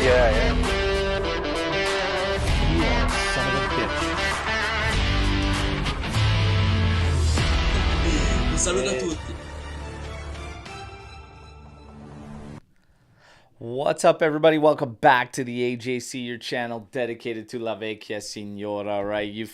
Yeah. You are a son of a bitch. Un saluto a tutti. What's up, everybody? Welcome back to the AJC, your channel dedicated to La Vecchia Signora, right? You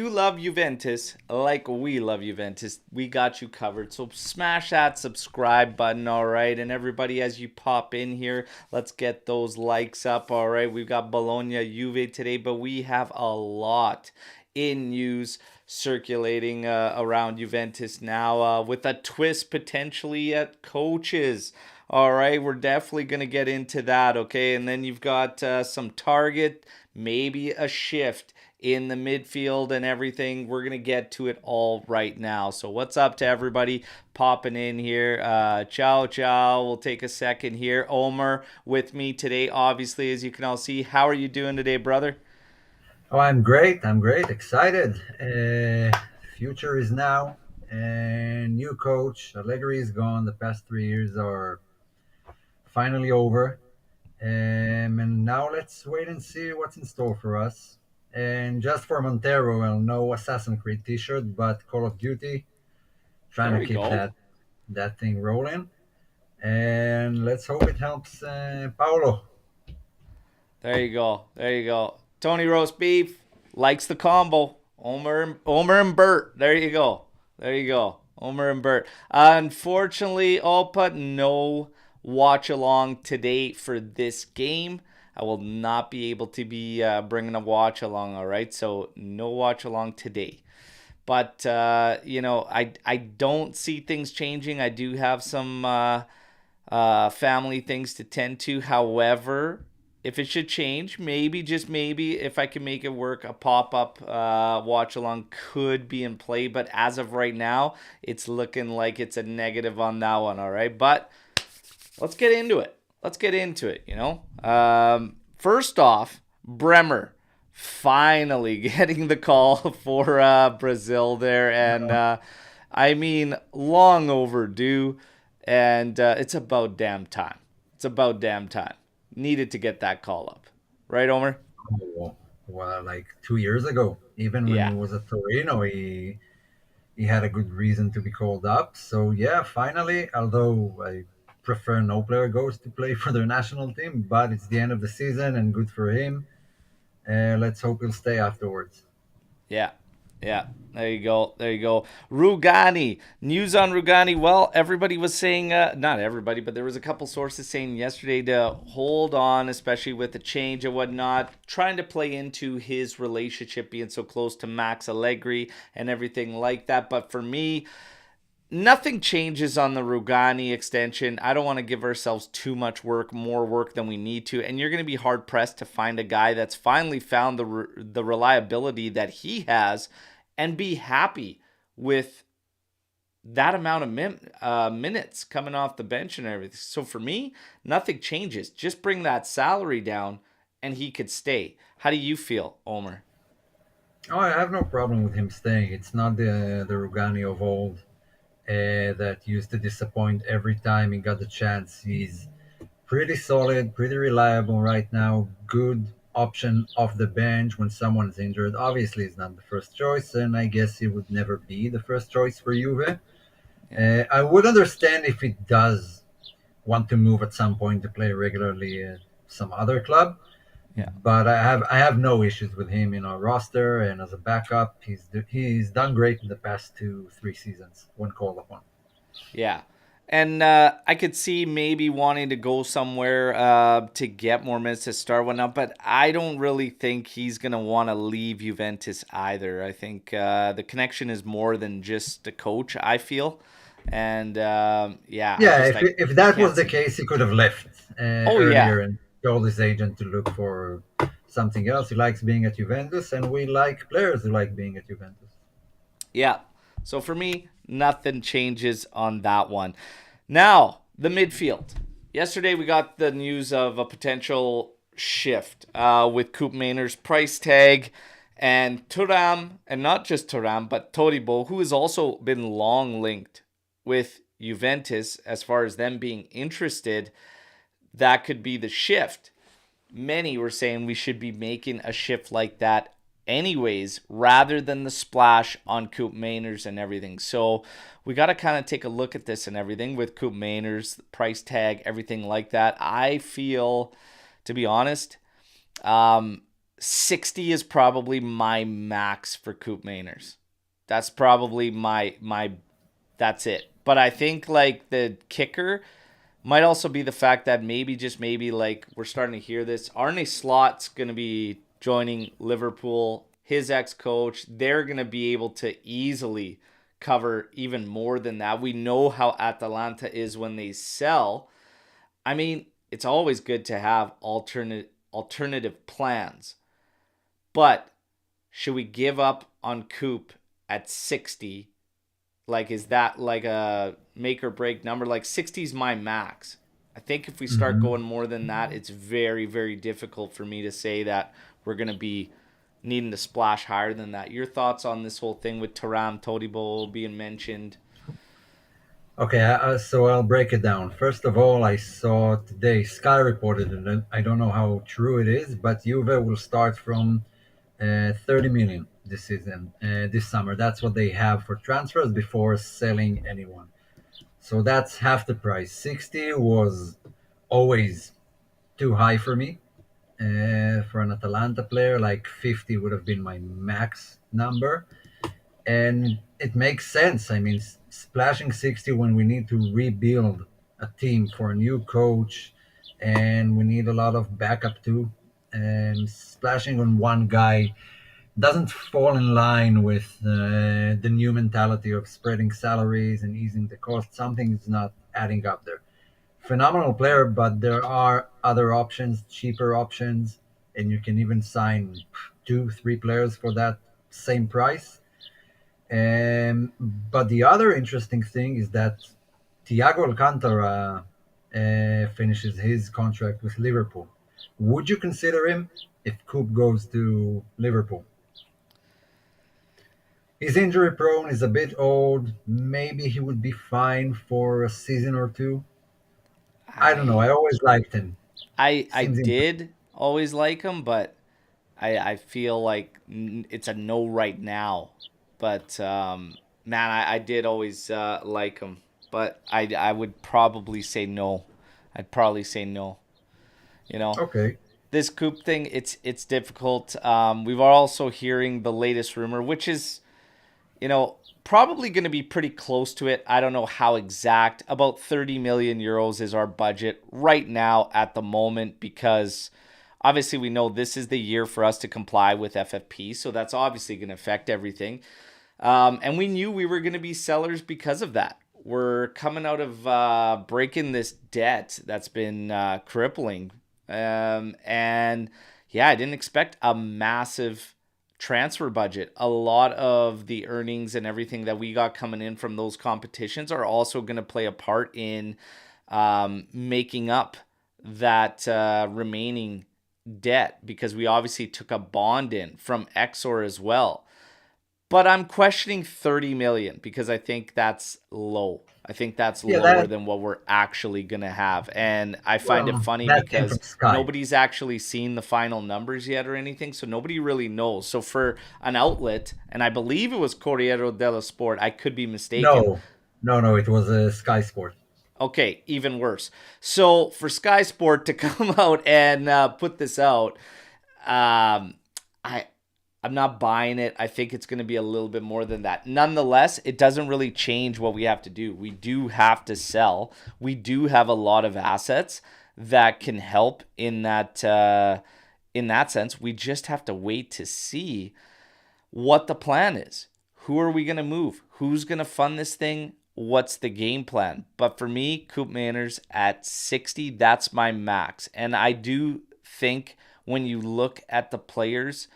love Juventus like we love Juventus. We got you covered. So smash that subscribe button, all right? And everybody, as you pop in here, let's get those likes up, all right? We've got Bologna Juve today, but we have a lot in news circulating around Juventus now with a twist potentially at coaches. All right, we're definitely going to get into that, okay? And then you've got some target, maybe a shift in the midfield and everything. We're going to get to it all right now. So what's up to everybody popping in here? Ciao. We'll take a second here. Omer with me today, obviously, as you can all see. How are you doing today, brother? Oh, I'm great. Excited. Future is now. And new coach, Allegri is gone. The past 3 years are finally over. And now let's wait and see what's in store for us. And just for Montero, well, no Assassin's Creed t-shirt, but Call of Duty. Trying There to we keep go. that thing rolling. And let's hope it helps Paolo. There you go. Tony Roast Beef likes the combo. Omer and Bert. There you go. Omer and Bert. Unfortunately, Opa, no watch along today for this game. I will not be able to be bringing a watch along, all right? So no watch along today. But, I don't see things changing. I do have some family things to tend to. However, if it should change, maybe, just maybe, if I can make it work, a pop-up watch along could be in play. But as of right now, it's looking like it's a negative on that one, all right? But let's get into it. First off, Bremer finally getting the call for Brazil there. And, long overdue. And it's about damn time. Needed to get that call up. Right, Omer? Well, like 2 years ago, even when Yeah. he was at Torino, he had a good reason to be called up. So yeah, finally, although I prefer no player goes to play for their national team, but it's the end of the season and good for him. Let's hope he'll stay afterwards. Yeah. There you go. Rugani. News on Rugani. Well, everybody was saying, not everybody, but there was a couple sources saying yesterday to hold on, especially with the change and whatnot, trying to play into his relationship being so close to Max Allegri and everything like that. But for me, nothing changes on the Rugani extension. I don't want to give ourselves too much more work than we need to. And you're going to be hard pressed to find a guy that's finally found the reliability that he has and be happy with that amount of minutes coming off the bench and everything. So for me, nothing changes. Just bring that salary down and he could stay. How do you feel, Omer? Oh, I have no problem with him staying. It's not the Rugani of old that used to disappoint every time he got the chance. He's pretty solid, pretty reliable right now. Good option off the bench when someone's injured. Obviously, he's not the first choice, and I guess he would never be the first choice for Juve. I would understand if he does want to move at some point to play regularly at some other club. Yeah. But I have no issues with him in our roster and as a backup. He's done great in the past 2-3 seasons when called upon. Yeah. And I could see maybe wanting to go somewhere to get more minutes to start one up, but I don't really think he's going to want to leave Juventus either. I think the connection is more than just a coach, I feel. And If that was the case, he could have left earlier and told his agent to look for something else. He likes being at Juventus, and we like players who like being at Juventus. Yeah. So for me, nothing changes on that one. Now, the midfield. Yesterday, we got the news of a potential shift with Koop Mainer's price tag and Thuram, and not just Thuram, but Todibo, who has also been long linked with Juventus as far as them being interested. That could be the shift. many were saying we should be making a shift like that anyways, rather than the splash on Coop Mainers and everything. So we got to kind of take a look at this and everything with Coop Mainers, price tag, everything like that. I feel, to be honest, 60 is probably my max for Coop Mainers. That's probably my that's it. But I think like the kicker might also be the fact that maybe, just maybe, like we're starting to hear this. Arne Slot's going to be joining Liverpool, his ex-coach. They're going to be able to easily cover even more than that. We know how Atalanta is when they sell. I mean, it's always good to have alternative plans. But should we give up on Coop at 60? Like, is that like a make or break number? Like 60 is my max. I think if we start Hmm. going more than that, it's very, very difficult for me to say that we're going to be needing to splash higher than that. Your thoughts on this whole thing with Taram Todibo being mentioned? Okay, so I'll break it down. First of all, I saw today Sky reported, and I don't know how true it is, but Juve will start from 30 million this season, this summer. That's what they have for transfers before selling anyone. So that's half the price. 60 was always too high for me. For an Atalanta player, like 50 would have been my max number. And it makes sense. I mean, splashing 60 when we need to rebuild a team for a new coach and we need a lot of backup too. And splashing on one guy doesn't fall in line with the new mentality of spreading salaries and easing the cost. Something is not adding up there. Phenomenal player, but there are other options, cheaper options, and you can even sign two, three players for that same price. But the other interesting thing is that Thiago Alcantara finishes his contract with Liverpool. Would you consider him if Coop goes to Liverpool? He's injury prone, he's a bit old. Maybe he would be fine for a season or two. I don't know. I I always liked him. I Seems interesting. did always like him, but I feel like it's a no right now. But man, I did always like him, but I would probably say no. I'd probably say no. You know, Okay. this Coop thing, it's difficult. We've also hearing the latest rumor, which is, probably going to be pretty close to it. I don't know how exact. About 30 million euros is our budget right now at the moment, because obviously we know this is the year for us to comply with FFP. So that's obviously going to affect everything. And we knew we were going to be sellers because of that. We're coming out of breaking this debt that's been crippling. And yeah, I didn't expect a massive transfer budget. A lot of the earnings and everything that we got coming in from those competitions are also going to play a part in making up that remaining debt, because we obviously took a bond in from Exor as well. But I'm questioning 30 million because I think that's low. I think that's Yeah, lower than what we're actually going to have. And I find it funny that came because from Sky. nobody's actually seen the final numbers yet or anything. So nobody really knows. So for an outlet, and I believe it was Corriere dello Sport, I could be mistaken. No, no. It was a Sky Sport. Okay, even worse. So for Sky Sport to come out and put this out, um, I I'm not buying it. I think it's going to be a little bit more than that. Nonetheless, it doesn't really change what we have to do. We do have to sell. We do have a lot of assets that can help in that sense. We just have to wait to see what the plan is. Who are we going to move? Who's going to fund this thing? What's the game plan? But for me, Coop Manners at 60, that's my max. And I do think when you look at the players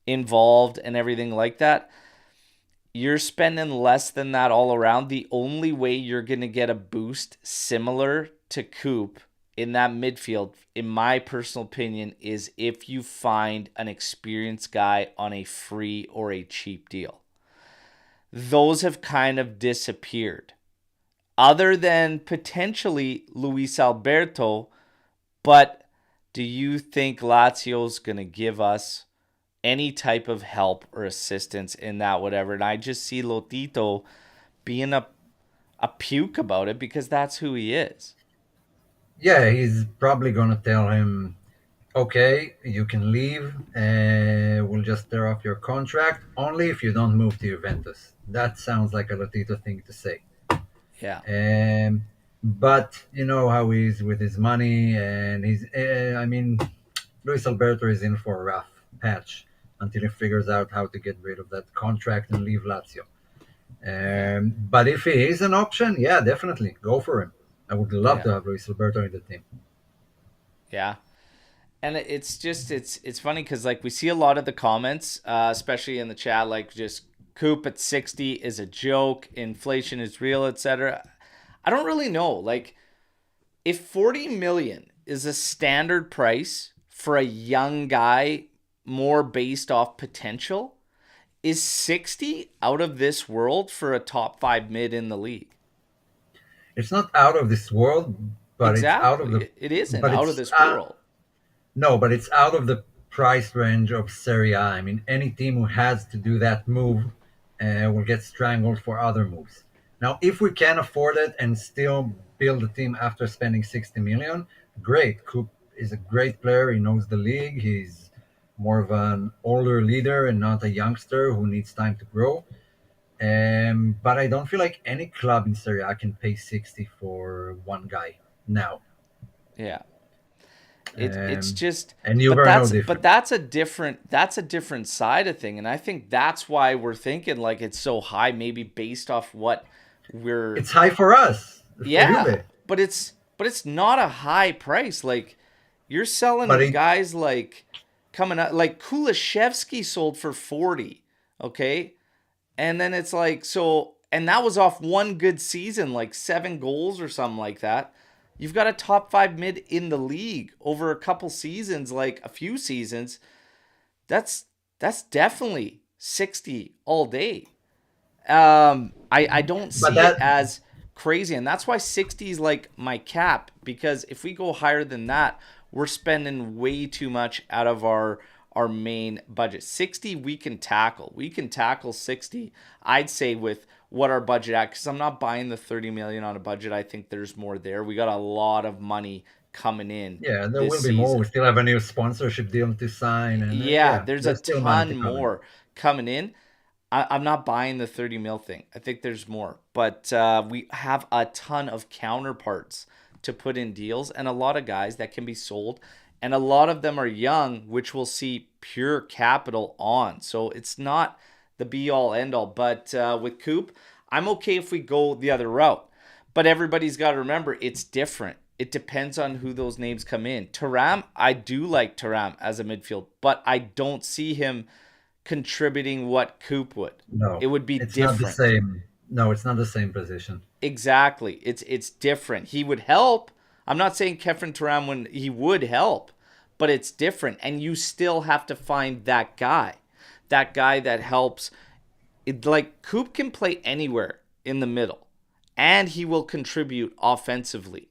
involved and everything like that, you're spending less than that all around. The only way you're going to get a boost similar to Coop in that midfield, in my personal opinion, is if you find an experienced guy on a free or a cheap deal. Those have kind of disappeared, other than potentially Luis Alberto, but Do you think Lazio's going to give us any type of help or assistance in that, whatever? And I just see Lotito being a puke about it because that's who he is. Yeah, he's probably gonna tell him, okay, you can leave. We'll just tear off your contract only if you don't move to Juventus. That sounds like a Latito thing to say. Yeah. Um, but you know how he is with his money, and he's. I mean, Luis Alberto is in for a rough patch until he figures out how to get rid of that contract and leave Lazio. Yeah. But if he is an option, yeah, definitely go for him. I would love Yeah. to have Luis Alberto in the team. Yeah. And it's just it's funny because like we see a lot of the comments, especially in the chat, like just Coop at 60 is a joke, inflation is real, etc. I don't really know. Like if 40 million is a standard price for a young guy, more based off potential, is 60 out of this world for a top five mid in the league? It's not out of this world, but it's out of the. Exactly. It isn't But out of it's this world. no, but it's out of the price range of Serie A. I mean, any team who has to do that move will get strangled for other moves. Now, if we can afford it and still build a team after spending 60 million, great. Coop is a great player. He knows the league. He's more of an older leader and not a youngster who needs time to grow. But I don't feel like any club in Serie A can pay 60 for one guy now. Yeah. It's Um, just and you but are no that's different. that's a different side of thing, and I think that's why we're thinking like it's so high, maybe based off what we're. It's high for us, for Yeah, Juve. but it's not a high price. Like you're But selling guys like coming out like Kulishevsky sold for 40, okay? And then it's like so and that was off one good season, like 7 goals or something like that. You've got a top 5 mid in the league over a couple seasons, like a few seasons. That's definitely 60 all day. I don't but see it that as crazy, and that's why 60 is like my cap because if we go higher than that, we're spending way too much out of our main budget. 60 we can tackle. We can tackle 60. I'd say with what our budget at cuz I'm not buying the 30 million on a budget. I think there's more there. We got a lot of money coming in yeah, there this will be more. We season. still have a new sponsorship deal to sign, and Yeah, yeah, there's a there's still money ton to come in. more coming in. I'm not buying the 30 mil thing. I think there's more, but we have a ton of counterparts to put in deals and a lot of guys that can be sold. And a lot of them are young, which will see pure capital on. So it's not the be all end all. But with Coop, I'm okay if we go the other route. But everybody's got to remember it's different. It depends on who those names come in. Taram, I do like Taram as a midfield, but I don't see him contributing what Coop would. No, It would be it's not the different. same. No, it's not the same position. Exactly. It's different. He would help. I'm not saying Kefren Turam when he would help, but it's different. And you still have to find that guy. That guy that helps. Like Coop can play anywhere in the middle. And he will contribute offensively.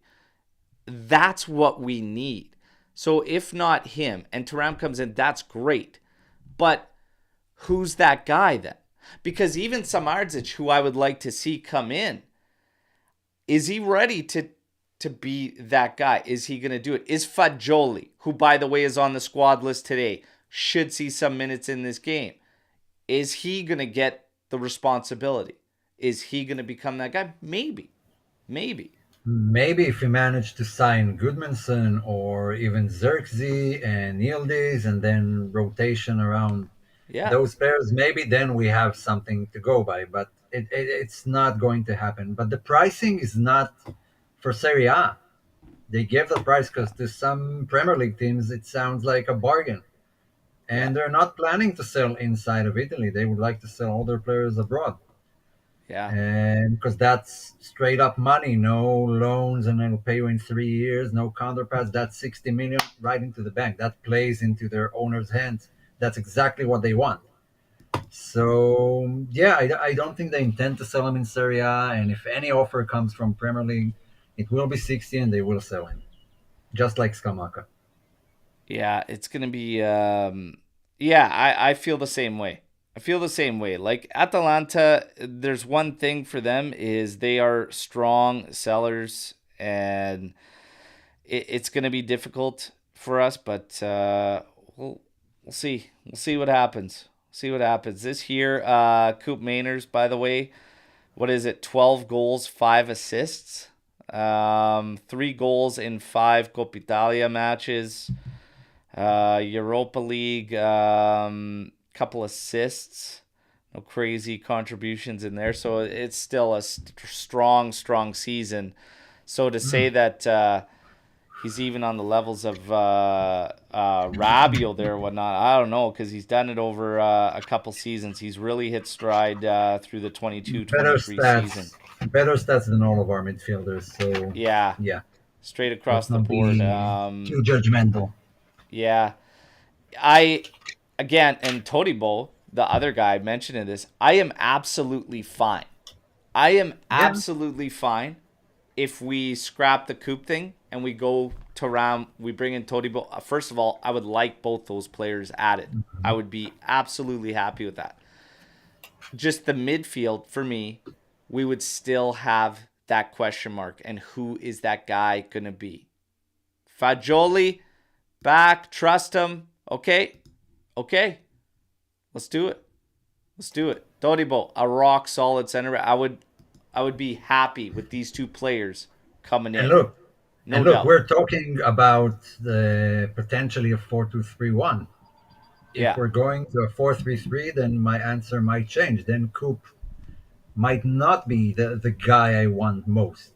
That's what we need. So if not him and Turam comes in, that's great. But who's that guy then? Because even Samardzic, who I would like to see come in, is he ready to be that guy? Is he going to do it? Is Fagioli, who by the way is on the squad list today, should see some minutes in this game, is he going to get the responsibility? Is he going to become that guy? Maybe. Maybe. Maybe if we manage to sign Goodmanson or even Xerxes and Yildiz and then rotation around Yeah. those players, maybe then we have something to go by. But it's not going to happen. But the pricing is not for Serie A. They give the price because to some Premier League teams it sounds like a bargain. Yeah. And they're not planning to sell inside of Italy. They would like to sell all their players abroad. Yeah. And because that's straight up money, no loans, and it'll pay you in 3 years, no counterparts. That's 60 million right into the bank. That plays into their owners' hands. That's exactly what they want. So yeah, I don't think they intend to sell him in Serie A. And if any offer comes from Premier League, it will be 60, and they will sell him, just like Skamaka. Yeah, it's gonna be. Yeah, I feel the same way. I feel the same way. Like Atalanta, there's one thing for them is they are strong sellers, and it's gonna be difficult for us. But we'll see. We'll see what happens. See what happens this year. Coop Mainers, by the way, what is it? 12 goals, 5 assists. 3 goals in 5 Coppa Italia matches. Europa League, couple assists, no crazy contributions in there. So it's still a strong, strong season. So to say that he's even on the levels of Rabiot there or whatnot, I don't know, because he's done it over a couple seasons. He's really hit stride through the 22 Better 23 season. stats, better stats than all of our midfielders. So Yeah, yeah, straight across let's the not board. be too judgmental. Yeah, I again, and Todibo, the other guy mentioning this, I am absolutely fine. I am Yeah, absolutely fine if we scrap the Coop thing and we go to round. We bring in Todibo. First of all, I would like both those players added. I would be absolutely happy with that. Just the midfield for me, we would still have that question mark, and who is that guy gonna be? Fagioli back, trust him. Okay, okay, let's do it. Let's do it. Todibo, a rock solid center. I would be happy with these two players coming and in, look, no doubt. we're talking about the potentially a 4-2-3-1. If Yeah, we're going to a 4-3-3, then my answer might change. Then Coop might not be the guy I want most.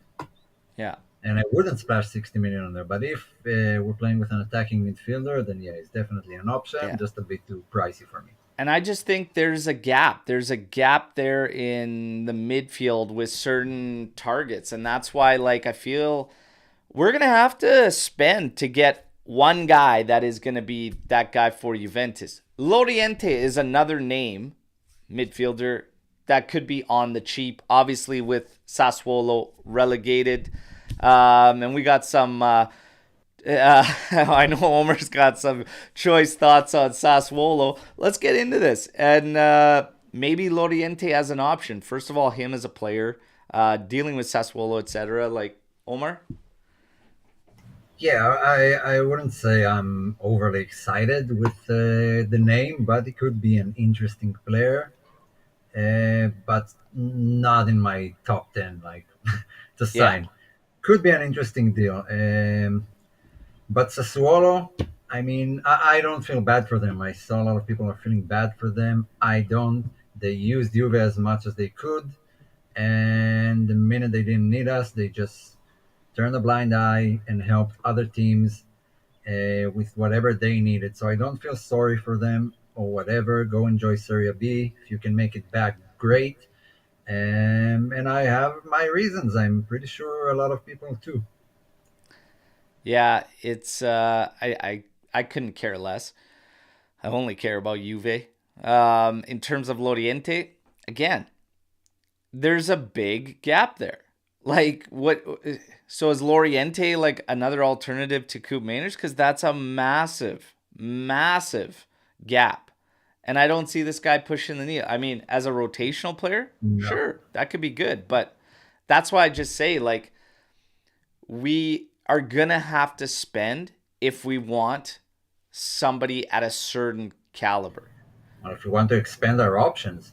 yeah, And I wouldn't splash 60 million on there. But if we're playing with an attacking midfielder, then yeah, it's definitely an option, yeah. just a bit too pricey for me. And I just think there's a gap. There's a gap there in the midfield with certain targets, and that's why, like, I feel we're gonna have to spend to get one guy that is gonna be that guy for Juventus. Loriente is another name, midfielder that could be on the cheap. Obviously, with Sassuolo relegated, and we got some. I know Omer's got some choice thoughts on Sassuolo. Let's get into this, and maybe Loriente as an option. First of all, him as a player, dealing with Sassuolo, etc. Like Omer. Yeah, I wouldn't say I'm overly excited with the name, but it could be an interesting player, but not in my top 10, like to Yeah, sign. Could be an interesting deal. But Sassuolo, I mean, I don't feel bad for them. I saw a lot of people are feeling bad for them. I don't. They used Juve as much as they could, and the minute they didn't need us, they just turned a blind eye and helped other teams with whatever they needed. So I don't feel sorry for them or whatever. Go enjoy Serie B. If you can make it back, great. And I have my reasons. I'm pretty sure a lot of people too. yeah. It's I couldn't care less. I only care about Juve. In terms of Loriente, again, there's a big gap there. Like what? So is Loriente like another alternative to Coop Mainers? Because that's a massive, massive gap. And I don't see this guy pushing the needle. I mean, as a rotational player, No. sure, that could be good. But that's why I just say, like, we are going to have to spend if we want somebody at a certain caliber. Or if you want to expand our options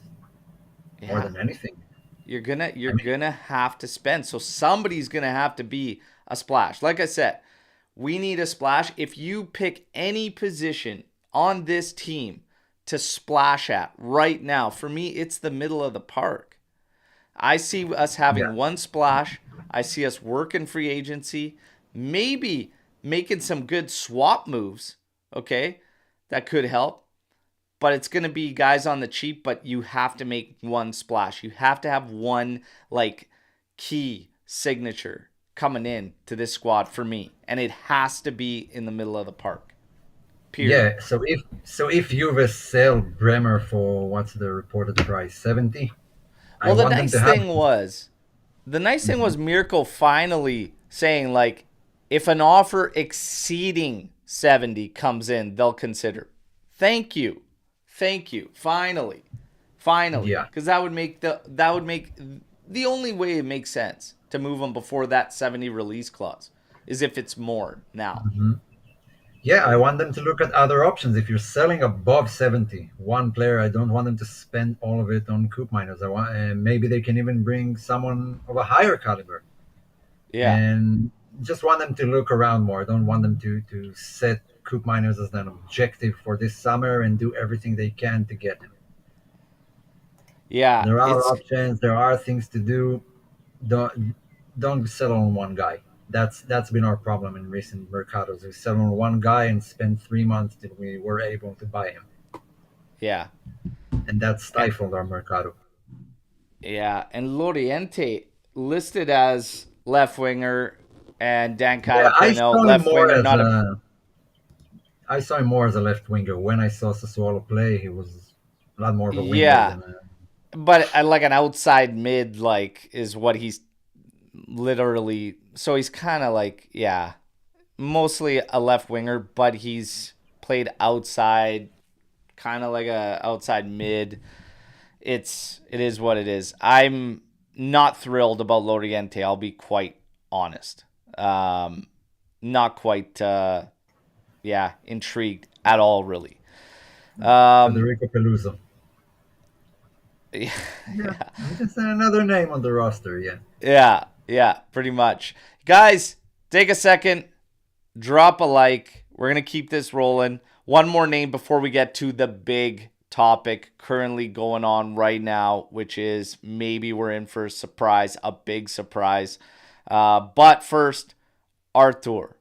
more Yeah. than anything. You're I mean, gonna have to spend. So somebody's gonna have to be a splash. Like I said, we need a splash. If you pick any position on this team to splash at right now, for me, it's the middle of the park. I see us yeah. having one splash. I see us working free agency, maybe making some good swap moves. Okay, that could help, but it's going to be guys on the cheap, but you have to make one splash. You have to have one like key signature coming in to this squad for me, and it has to be in the middle of the park. Period. Yeah, so if Juve sell Bremer for what's the reported price, 70, I Well, the want them nice to have. thing was Mhm. Mirko finally saying like if an offer exceeding 70 comes in, they'll consider. Thank you. Thank you. Finally. Yeah. Because that would make the only way it makes sense to move him before that 70 release clause is if it's more now. Yeah, I want them to look at other options. If you're selling above 70, one player, I don't want them to spend all of it on coop miners. I want, and maybe they can even bring someone of a higher caliber, Yeah. and just want them to look around more. I don't want them to set coop miners as an objective for this summer and do everything they can to get him. Yeah. There are It's options. There are things to do. Don't settle on one guy. That's been our problem in recent mercados. We settle on one guy and spend 3 months till we were able to buy him, yeah. and that And stifled our mercado. yeah, and Loriente listed as left winger and Dan Yeah, Cata pointing out left winger not a I saw him more as a left winger. When I saw Sassuolo play, he was a lot more of a winger yeah, than a. but like an outside mid like is what he's literally, so he's kind of like, yeah, mostly a left winger, but he's played outside, kind of like a outside mid. It is what it is. I'm not thrilled about Loriente. I'll be quite honest. Not quite, yeah, intrigued at all, really. Um, Federico Peluso. yeah, Yeah, just another name on the roster. Yeah. yeah, pretty much. Guys, take a second, drop a like. We're gonna keep this rolling. One more name before we get to the big topic currently going on right now, which is maybe we're in for a surprise, a big surprise. But first, Arthur.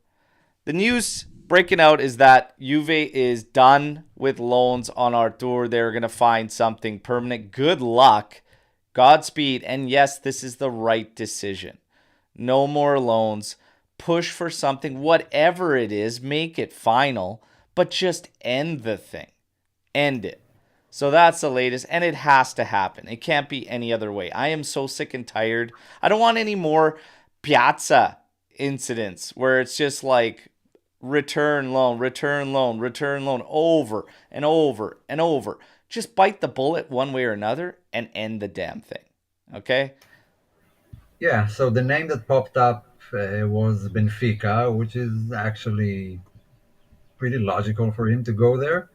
The news breaking out is that Juve is done with loans on Arthur. They're going to find something permanent. Good luck. Godspeed. And yes, this is the right decision. No more loans. Push for something, whatever it is, make it final, but just end the thing. End it. So that's the latest, and it has to happen. It can't be any other way. I am so sick and tired. I don't want any more Piazza incidents where it's just like return loan, return loan, return loan over and over and over. Just bite the bullet one way or another and end the damn thing. Okay? Yeah. So the name that popped up was Benfica, which is actually pretty logical for him to go there.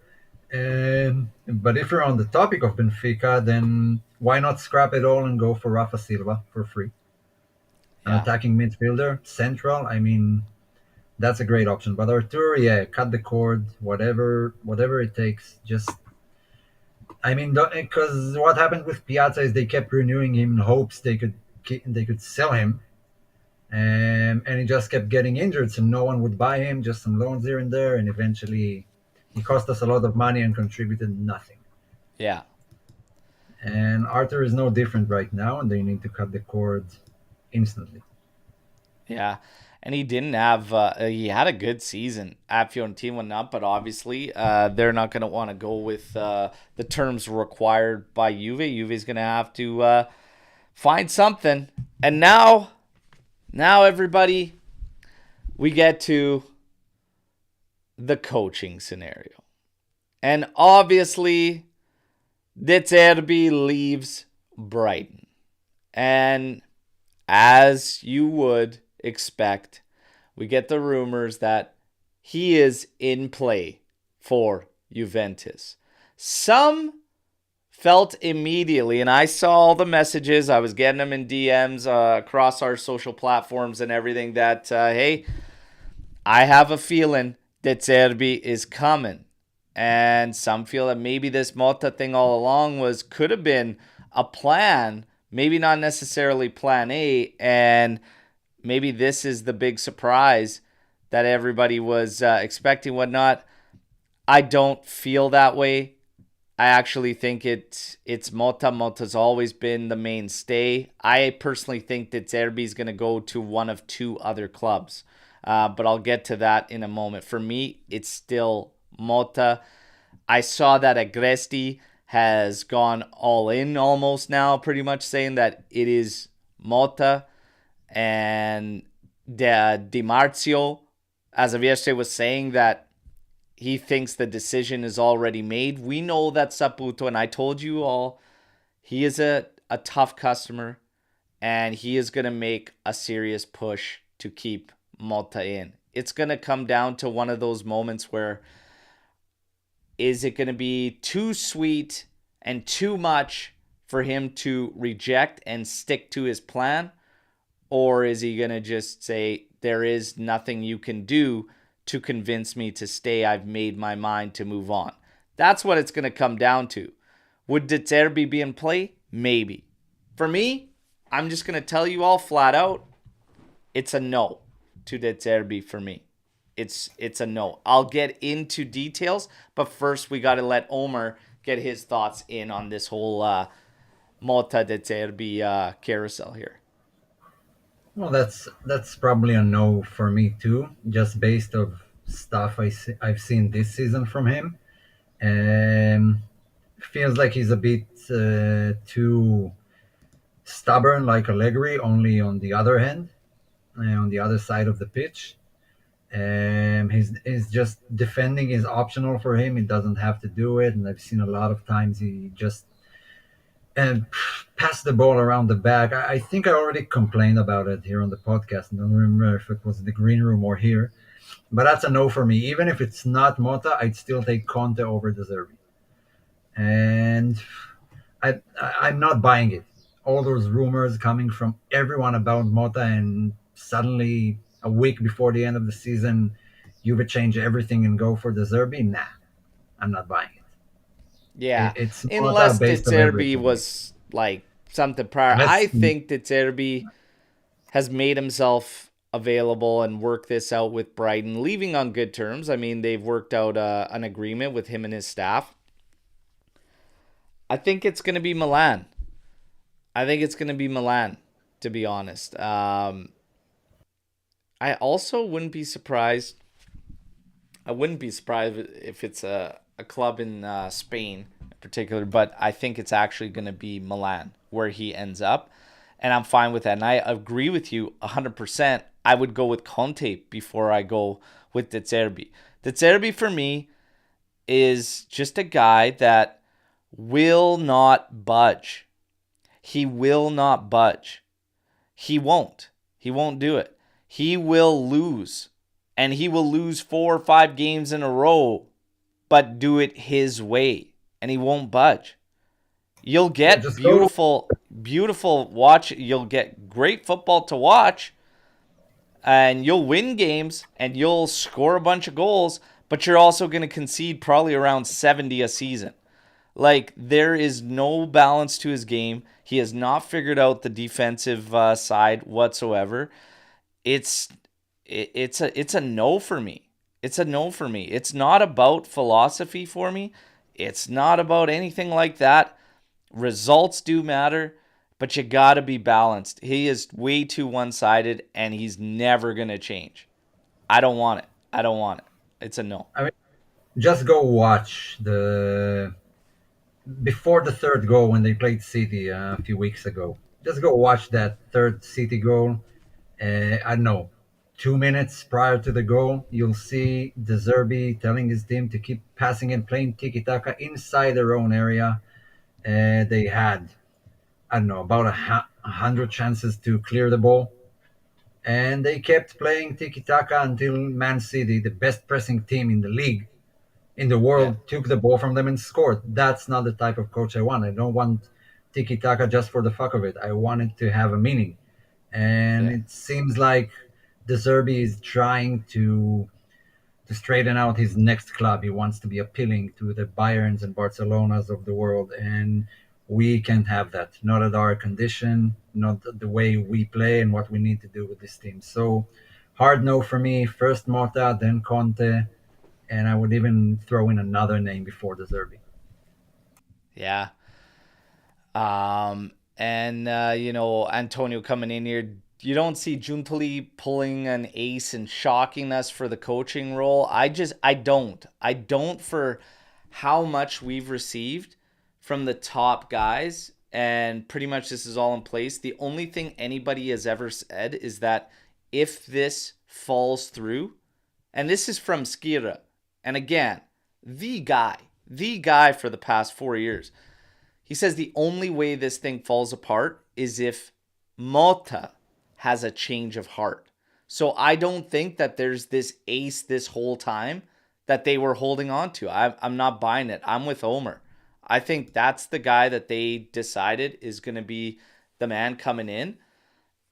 But if you're on the topic of Benfica, then why not scrap it all and go for Rafa Silva for free? An Yeah. attacking midfielder, central. I mean, that's a great option. But Artur, yeah, cut the cord, whatever it takes. Just, I mean, because what happened with Piazza is they kept renewing him in hopes they could sell him, and he just kept getting injured, so no one would buy him. Just some loans here and there, and eventually, he cost us a lot of money and contributed nothing. Yeah. And Arthur is no different right now, and they need to cut the cord instantly. Yeah. And he didn't have, he had a good season at Fiorentina and not, but obviously they're not going to want to go with the terms required by Juve. Juve's going to have to find something. And now everybody, we get to the coaching scenario. And obviously, De Zerbi leaves Brighton. And as you would expect, we get the rumors that he is in play for Juventus. Some felt immediately, and I saw all the messages, I was getting them in DMs across our social platforms and everything, that, hey, I have a feeling that Zerbi is coming. And some feel that maybe this Motta thing all along could have been a plan, maybe not necessarily plan A, and maybe this is the big surprise that everybody was expecting, whatnot. I don't feel that way. I actually think it's Motta. Motta's always been the mainstay. I personally think that Zerbi's going to go to one of two other clubs, but I'll get to that in a moment. For me, it's still Motta. I saw that Agresti has gone all in almost now, pretty much saying that it is Motta, and Di Marzio as of yesterday, was saying that he thinks the decision is already made. We know that Saputo, and I told you all, he is a tough customer, and he is going to make a serious push to keep Motta in. It's going to come down to one of those moments where, is it going to be too sweet and too much for him to reject and stick to his plan? Or is he going to just say, there is nothing you can do to convince me to stay. I've made my mind to move on. That's what it's going to come down to. Would De Zerbi be in play? Maybe. For me, I'm just going to tell you all flat out, it's a no to De Zerbi for me. It's a no. I'll get into details, but first we got to let Omer get his thoughts in on this whole Motta De Zerbi carousel here. Well, that's probably a no for me too, just based of stuff I've seen this season from him. Feels like he's a bit too stubborn, like Allegri, only on the other hand, on the other side of the pitch. He's just defending is optional for him. He doesn't have to do it, and I've seen a lot of times he just and pass the ball around the back. I think I already complained about it here on the podcast. I don't remember if it was the green room or here, but that's a no for me. Even if it's not Motta, I'd still take Conte over De Zerbi. And I'm not buying it. All those rumors coming from everyone about Motta, and suddenly a week before the end of the season, you would change everything and go for De Zerbi. Nah, I'm not buying it. Yeah, It's Motta unless De based on Zerbi everything. was like something prior. Let's I think De Zerbi has made himself available and worked this out with Brighton, leaving on good terms. I mean, they've worked out an agreement with him and his staff. I think it's going to be Milan. I think it's going to be Milan, to be honest. I also wouldn't be surprised. I wouldn't be surprised if it's a club in Spain in particular, but I think it's actually going to be Milan where he ends up. And I'm fine with that. And I agree with you 100%. I would go with Conte before I go with De Zerbi. De Zerbi for me is just a guy that will not budge. He will not budge. He won't. He won't do it. He will lose. And he will lose 4 or 5 games in a row, but do it his way. And he won't budge. You'll get just go. beautiful watch. You'll get great football to watch, and you'll win games, and you'll score a bunch of goals, but you're also going to concede probably around 70 a season. Like, there is no balance to his game. He has not figured out the defensive side whatsoever. It's a no for me. It's a no for me. It's not about philosophy for me. It's not about anything like that. Results do matter, but you got to be balanced. He is way too one-sided, and he's never going to change. I don't want it. I don't want it. It's a no. I mean, just go watch the before the third goal when they played City a few weeks ago. Just go watch that third City goal. I don't know, 2 minutes prior to the goal, you'll see De Zerbi telling his team to keep passing and playing tiki-taka inside their own area. They had, I don't know, about 100 chances to clear the ball. And they kept playing tiki-taka until Man City, the best pressing team in the league, in the Yeah. world, took the ball from them and scored. That's not the type of coach I want. I don't want tiki-taka just for the fuck of it. I want it to have a meaning. And Yeah. it seems like De Zerbi is trying to straighten out his next club. He wants to be appealing to the Bayerns and Barcelonas of the world, and we can't have that. Not at our condition, not the way we play, and what we need to do with this team. So, hard no for me. First Motta, then Conte, and I would even throw in another name before De Zerbi. Yeah. And Antonio coming in here. You don't see Giuntoli pulling an ace and shocking us for the coaching role. I don't. I don't for how much we've received from the top guys. And pretty much this is all in place. The only thing anybody has ever said is that if this falls through, And this is from Skira. And again, the guy for the past 4 years. He says the only way this thing falls apart is if Motta has a change of heart. So I don't think that there's this ace this whole time that they were holding on to. I'm not buying it. I'm with Omer. I think that's the guy that they decided is going to be the man coming in.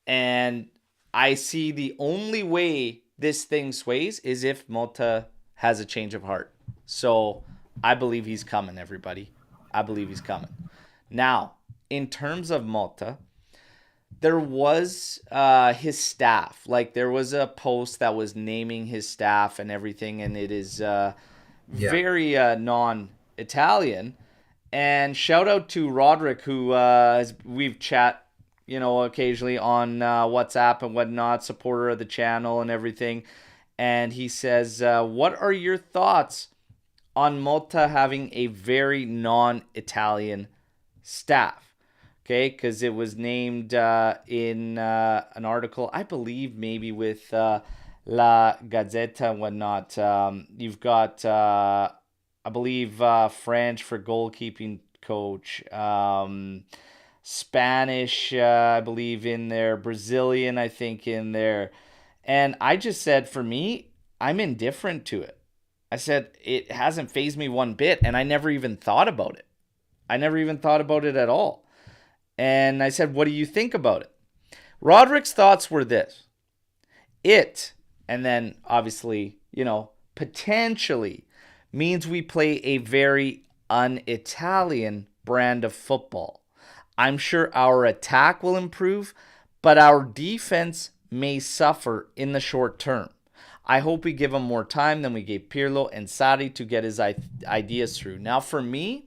And I see the only way this thing sways is if Motta has a change of heart. So I believe he's coming, everybody. I believe he's coming. Now, in terms of Motta, there was his staff. Like, there was a post that was naming his staff and everything, and it is Yeah. very non-Italian. And shout out to Roderick, who we've chat, occasionally on WhatsApp and whatnot, supporter of the channel and everything. And he says, "What are your thoughts on Motta having a very non-Italian staff?" Okay, because it was named in an article, I believe, maybe with La Gazzetta and whatnot. You've got, I believe, French for goalkeeping coach, Spanish, I believe, in there, Brazilian, I think, in there. And I just said, for me, I'm indifferent to it. I said, it hasn't fazed me one bit, and I never even thought about it. I never even thought about it at all. And I said, what do you think about it? Roderick's thoughts were this. And then obviously, potentially means we play a very un-Italian brand of football. I'm sure our attack will improve, but our defense may suffer in the short term. I hope we give him more time than we gave Pirlo and Sarri to get his ideas through. Now, for me,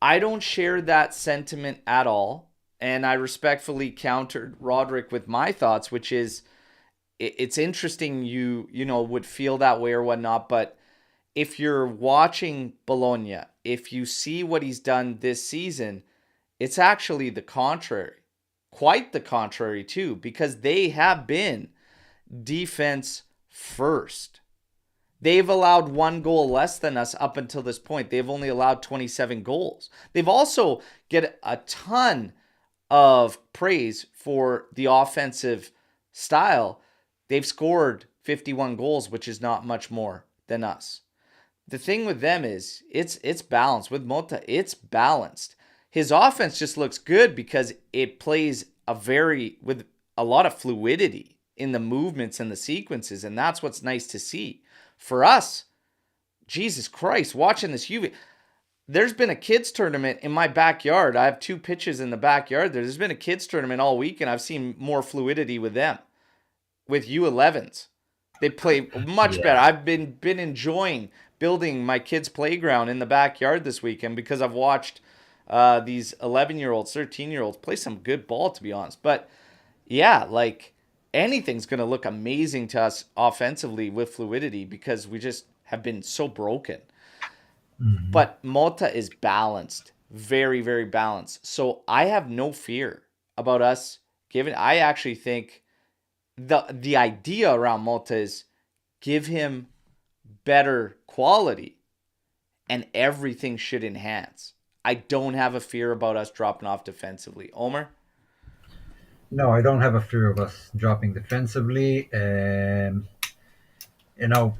I don't share that sentiment at all, and I respectfully countered Roderick with my thoughts, which is it's interesting you would feel that way or whatnot, but if you're watching Bologna, if you see what he's done this season, it's actually the contrary. Quite the contrary, too, because they have been defense first. They've allowed one goal less than us up until this point. They've only allowed 27 goals. They've also get a ton of praise for the offensive style. They've scored 51 goals, which is not much more than us. The thing with them is it's balanced. With Motta, it's balanced. His offense just looks good because it plays with a lot of fluidity in the movements and the sequences, and that's what's nice to see. For us, Jesus Christ, watching this Juve, there's been a kids tournament in my backyard. I have 2 pitches in the backyard. There's been a kids tournament all week, and I've seen more fluidity with them, with U11s. They play much better. I've been enjoying building my kids' playground in the backyard this weekend because I've watched these 11-year-olds, 13-year-olds play some good ball, to be honest. But yeah, like, anything's going to look amazing to us offensively with fluidity because we just have been so broken. Mm-hmm. But Motta is balanced, very, very balanced. So I have no fear about us giving. I actually think the idea around Motta is give him better quality and everything should enhance. I don't have a fear about us dropping off defensively. Omer? No, I don't have a fear of us dropping defensively. You know,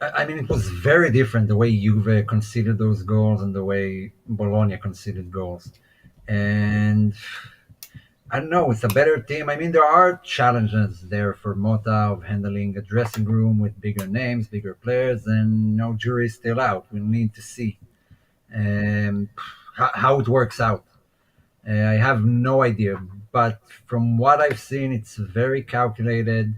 I mean, it was very different the way Juve conceded those goals and the way Bologna conceded goals. And I don't know, it's a better team. I mean, there are challenges there for Motta of handling a dressing room with bigger names, bigger players, and no jury's still out. We need to see how it works out. I have no idea, but from what I've seen, it's very calculated.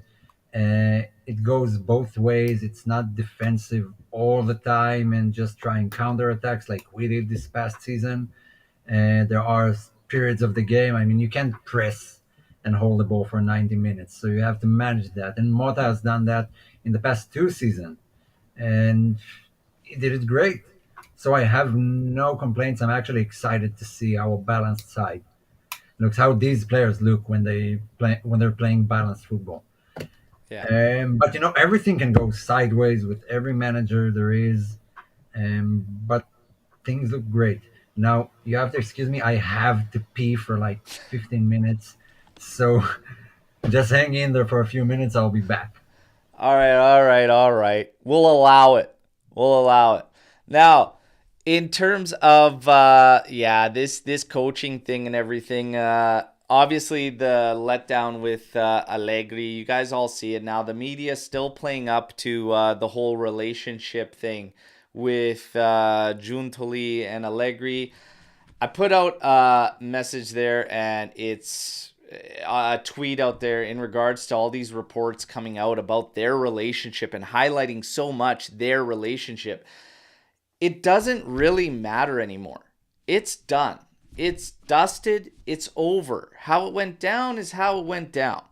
It goes both ways. It's not defensive all the time and just trying counterattacks like we did this past season. There are periods of the game. I mean, you can't press and hold the ball for 90 minutes, so you have to manage that. And Motta has done that in the past 2 seasons, and he did it great. So I have no complaints. I'm actually excited to see our balanced side looks, how these players look when they're playing balanced football. Yeah. But everything can go sideways with every manager there is. But things look great. Now you have to excuse me. I have to pee for like 15 minutes, so just hang in there for a few minutes. I'll be back. All right, all right, all right. We'll allow it. We'll allow it. Now, in terms of yeah, this coaching thing and everything, obviously the letdown with Allegri, you guys all see it now. The media still playing up to the whole relationship thing with Giuntoli and Allegri. I put out a message there, and it's a tweet out there in regards to all these reports coming out about their relationship and highlighting so much their relationship. It doesn't really matter anymore. It's done. It's dusted. It's over. How it went down is how it went down.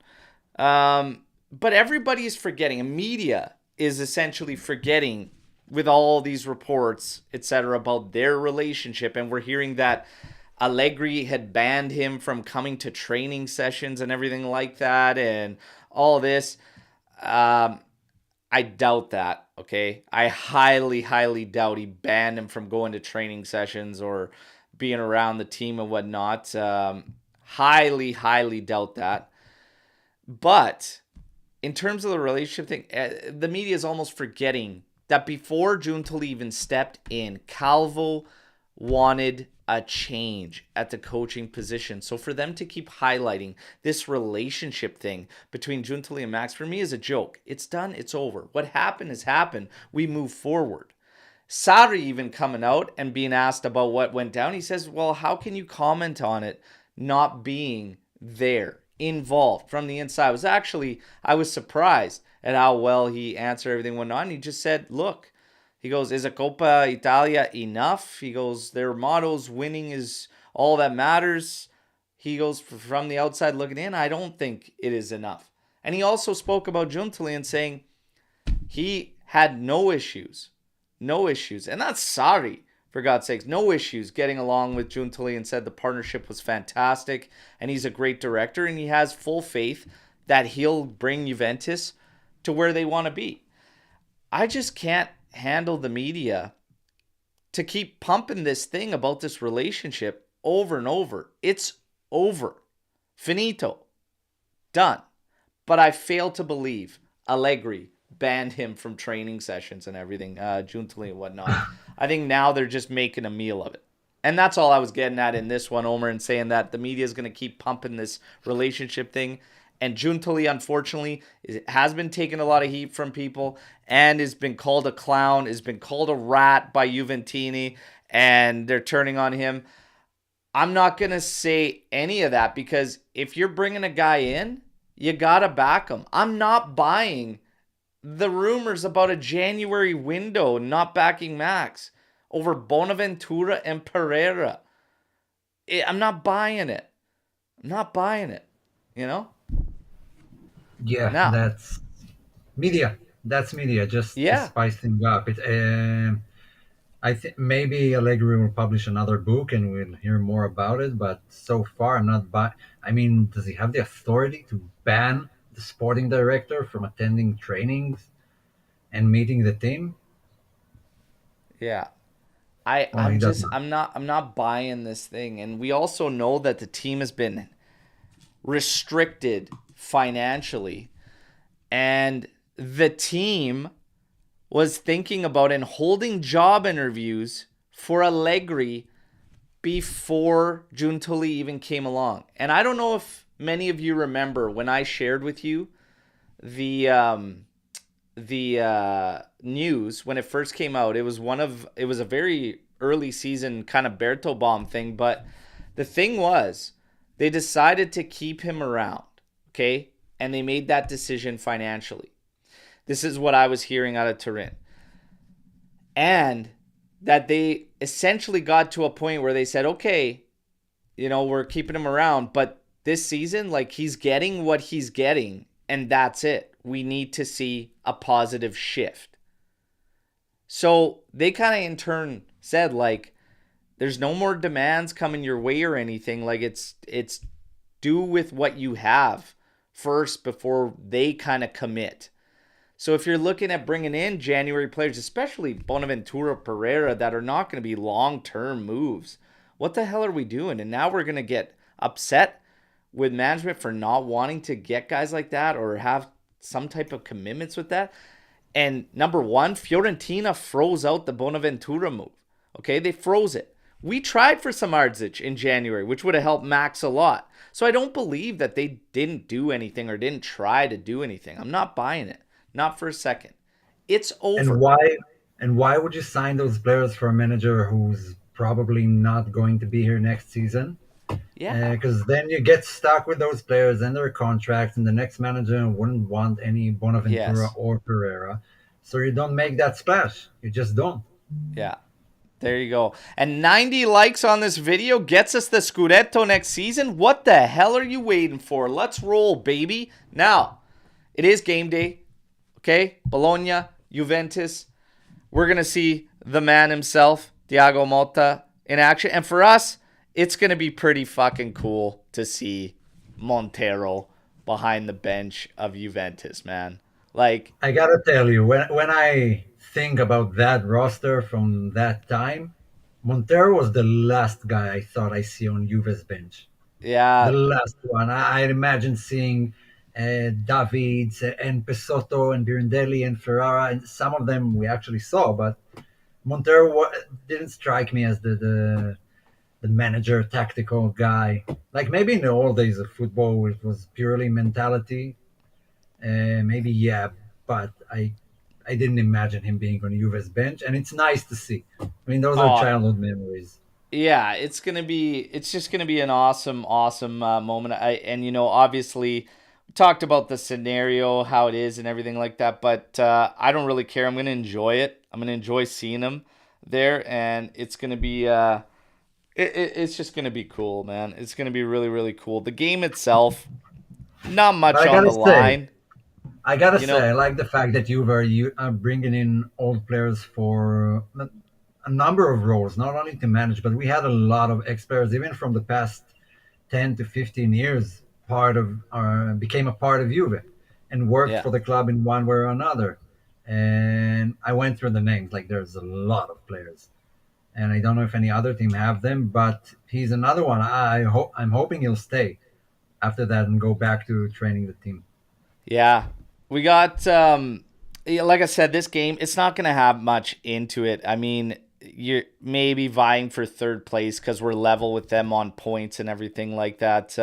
But everybody's forgetting. Media is essentially forgetting with all these reports, etc., about their relationship. And we're hearing that Allegri had banned him from coming to training sessions and everything like that, and all this. I doubt that. Okay, I highly, highly doubt he banned him from going to training sessions or being around the team and whatnot. Highly, highly doubt that. But in terms of the relationship thing, the media is almost forgetting that before Giuntoli even stepped in, Calvo wanted a change at the coaching position. So for them to keep highlighting this relationship thing between Giuntoli and Max, for me, is a joke. It's done. It's over. What happened has happened. We move forward. Sarri even coming out and being asked about what went down. He says, well, how can you comment on it not being there, involved from the inside? I was surprised at how well he answered everything went on. He just said, look, he goes, is a Coppa Italia enough? He goes, their motto's winning is all that matters. He goes, from the outside looking in, I don't think it is enough. And he also spoke about Giuntoli and saying he had no issues. No issues. And that's sorry, for God's sakes. No issues getting along with Giuntoli, and said the partnership was fantastic and he's a great director and he has full faith that he'll bring Juventus to where they want to be. I just can't handle the media to keep pumping this thing about this relationship over and over. It's over. Finito. Done. But I fail to believe Allegri banned him from training sessions and everything, Giuntoli and whatnot. I think now they're just making a meal of it. And that's all I was getting at in this one, Omer, and saying that the media is going to keep pumping this relationship thing. And Giuntoli, unfortunately, has been taking a lot of heat from people and has been called a clown, has been called a rat by Juventini, and they're turning on him. I'm not going to say any of that, because if you're bringing a guy in, you got to back him. I'm not buying the rumors about a January window not backing Max over Bonaventura and Pereira. I'm not buying it. I'm not buying it, you know? Yeah, Now, that's media. That's media, just to yeah, spice things up. I think maybe Allegri will publish another book and we'll hear more about it. But so far, I'm not buying. I mean, does he have the authority to ban the sporting director from attending trainings and meeting the team? yeah. Well, he does not. I'm not buying this thing. And we also know that the team has been restricted financially, and the team was thinking about and holding job interviews for Allegri before Giuntoli even came along. And I don't know if many of you remember when I shared with you the news when it first came out. It was a very early season kind of Berto bomb thing, but the thing was they decided to keep him around, okay? And they made that decision financially. This is what I was hearing out of Turin. And that they essentially got to a point where they said, okay, we're keeping him around, but this season, like, he's getting what he's getting, and that's it. We need to see a positive shift. So they kind of in turn said, like, there's no more demands coming your way or anything. Like, it's do with what you have first before they kind of commit. So if you're looking at bringing in January players, especially Bonaventura, Pereira, that are not going to be long-term moves, what the hell are we doing? And now we're going to get upset with management for not wanting to get guys like that or have some type of commitments with that. And number one, Fiorentina froze out the Bonaventura move. Okay, they froze it. We tried for Samardzic in January, which would have helped Max a lot. So I don't believe that they didn't do anything or didn't try to do anything. I'm not buying it. Not for a second. It's And over. why would you sign those players for a manager who's probably not going to be here next season? Yeah. Because then you get stuck with those players and their contracts, and the next manager wouldn't want any Bonaventura Yes. or Pereira. So you don't make that splash. You just don't. Yeah. There you go. And 90 likes on this video gets us the Scudetto next season. What the hell are you waiting for? Let's roll, baby. Now, it is game day. Okay? Bologna, Juventus. We're going to see the man himself, Thiago Motta, in action. And for us, it's going to be pretty fucking cool to see Montero behind the bench of Juventus, man. Like, I gotta tell you, when I think about that roster from that time, Montero was the last guy I thought I see on Juve's bench. The yeah, last one. I imagine seeing Davids and Pesotto and Birondelli and Ferrara, and some of them we actually saw, but Montero didn't strike me as the manager, tactical guy. Like maybe in the old days of football, it was purely mentality. Maybe yeah, but I didn't imagine him being on Juve's bench, and it's nice to see. I mean, those are oh, childhood memories. yeah, it's just gonna be an awesome moment. And obviously we talked about the scenario, how it is, and everything like that. But I don't really care. I'm gonna enjoy it. I'm gonna enjoy seeing him there, and it's gonna be it's just gonna be cool, man. It's gonna be really cool. The game itself, not But much on the line. I gotta You say, know, I like the fact that you are bringing in old players for a number of roles, not only to manage, but we had a lot of ex-players, even from the past 10 to 15 years, part of became a part of Juve and worked yeah. for the club in one way or another. And I went through the names, like there's a lot of players, and I don't know if any other team have them, but he's another one. I'm hoping he'll stay after that and go back to training the team. Yeah. We got yeah, like I said, this game, it's not going to have much into it. I mean, you're maybe vying for third place cuz we're level with them on points and everything like that.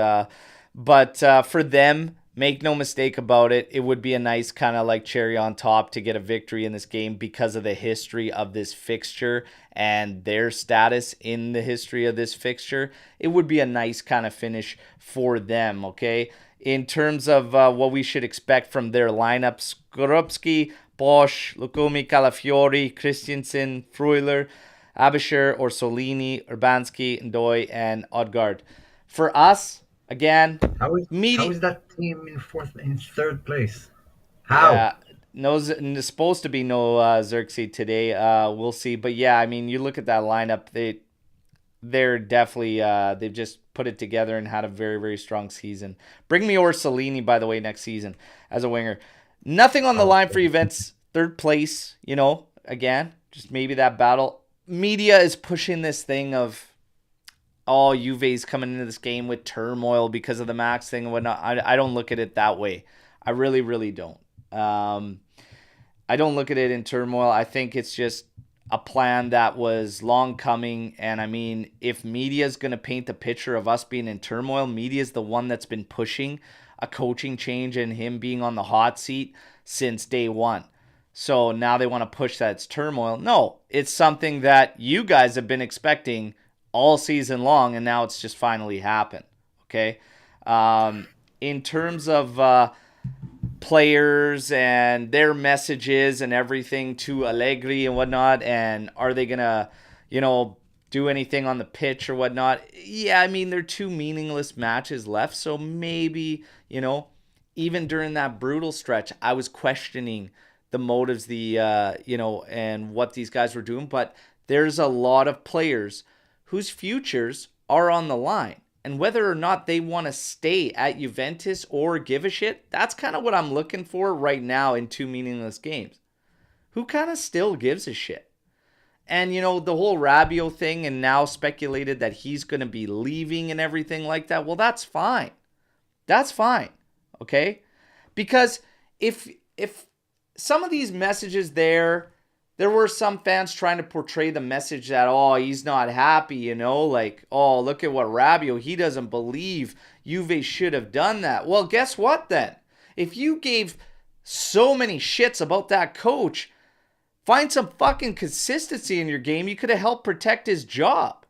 But for them, make no mistake about it, it would be a nice kind of like cherry on top to get a victory in this game because of the history of this fixture and their status in the history of this fixture. It would be a nice kind of finish for them, okay? In terms of what we should expect from their lineups, Skorupski, Bosch, Lukumi, Calafiori, Christensen, Freuler, Abisher, Orsolini, Urbanski, Ndoye, and Odgaard. For us, again, How media. is that team in third place? How? Yeah, no, it's supposed to be no Xerxes today. We'll see, but yeah, I mean, you look at that lineup; they're definitely they've just put it together and had a very strong season. Bring me Orsolini, by the way, next season as a winger. Nothing on the Oh, line for Juventus. Third place, again, just maybe that battle. Media is pushing this thing of Juve's coming into this game with turmoil because of the Max thing and whatnot. I don't look at it that way. I really don't. Um, I don't look at it in turmoil. I think it's just a plan that was long coming. And I mean, if media is going to paint the picture of us being in turmoil, media is the one that's been pushing a coaching change and him being on the hot seat since day one. So now they want to push that it's turmoil. No, it's something that you guys have been expecting all season long, and now it's just finally happened. Okay. In terms of players and their messages and everything to Allegri and whatnot, and are they gonna, do anything on the pitch or whatnot? Yeah, I mean they're two meaningless matches left, so maybe even during that brutal stretch, I was questioning the motives, and what these guys were doing, but there's a lot of players whose futures are on the line. and whether or not they want to stay at Juventus or give a shit, that's kind of what I'm looking for right now in two meaningless games. Who kind of still gives a shit? And, the whole Rabiot thing, and now speculated that he's going to be leaving and everything like that. Well, that's fine. That's fine. Okay? Because if some of these messages there were some fans trying to portray the message that, oh, he's not happy, like, oh, look at what Rabiot, he doesn't believe Juve should have done that. Well, guess what then? If you gave so many shits about that coach, find some fucking consistency in your game. You could have helped protect his job.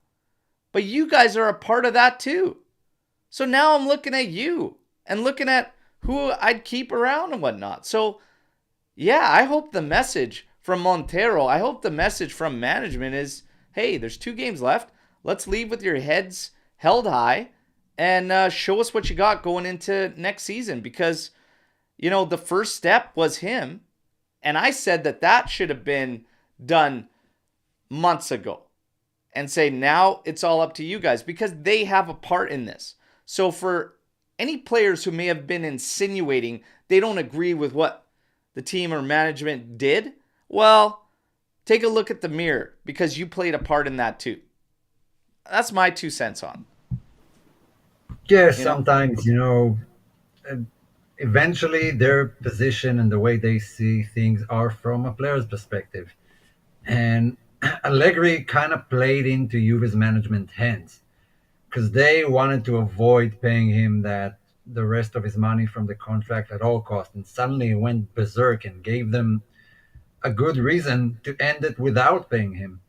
But you guys are a part of that too. So now I'm looking at you and looking at who I'd keep around and whatnot. So, yeah, I hope the message from Montero, I hope the message from management is, hey, there's 2 games left. Let's leave with your heads held high and show us what you got going into next season. Because, the first step was him. And I said that should have been done months ago. And say, now it's all up to you guys because they have a part in this. So for any players who may have been insinuating they don't agree with what the team or management did, well, take a look at the mirror because you played a part in that too. That's my 2 cents on. Yeah, sometimes, eventually their position and the way they see things are from a player's perspective. And Allegri kind of played into Juve's management hands because they wanted to avoid paying him the rest of his money from the contract at all costs. And suddenly he went berserk and gave them a good reason to end it without paying him.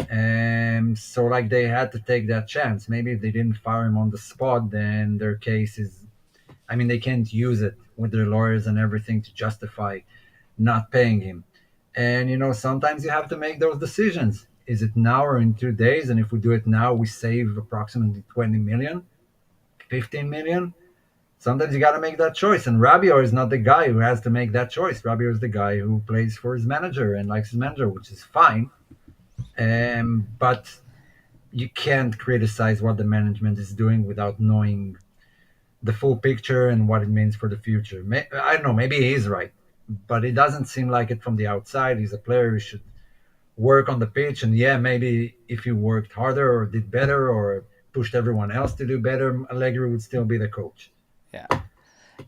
And so like they had to take that chance. Maybe if they didn't fire him on the spot, then their case is, I mean, they can't use it with their lawyers and everything to justify not paying him. And sometimes you have to make those decisions. Is it now or in 2 days? And if we do it now, we save approximately 20 million, 15 million. Sometimes you got to make that choice. And Rabiot is not the guy who has to make that choice. Rabiot is the guy who plays for his manager and likes his manager, which is fine. But you can't criticize what the management is doing without knowing the full picture and what it means for the future. I don't know, maybe he is right, but it doesn't seem like it from the outside. He's a player who should work on the pitch. And yeah, maybe if he worked harder or did better or pushed everyone else to do better, Allegri would still be the coach. Yeah.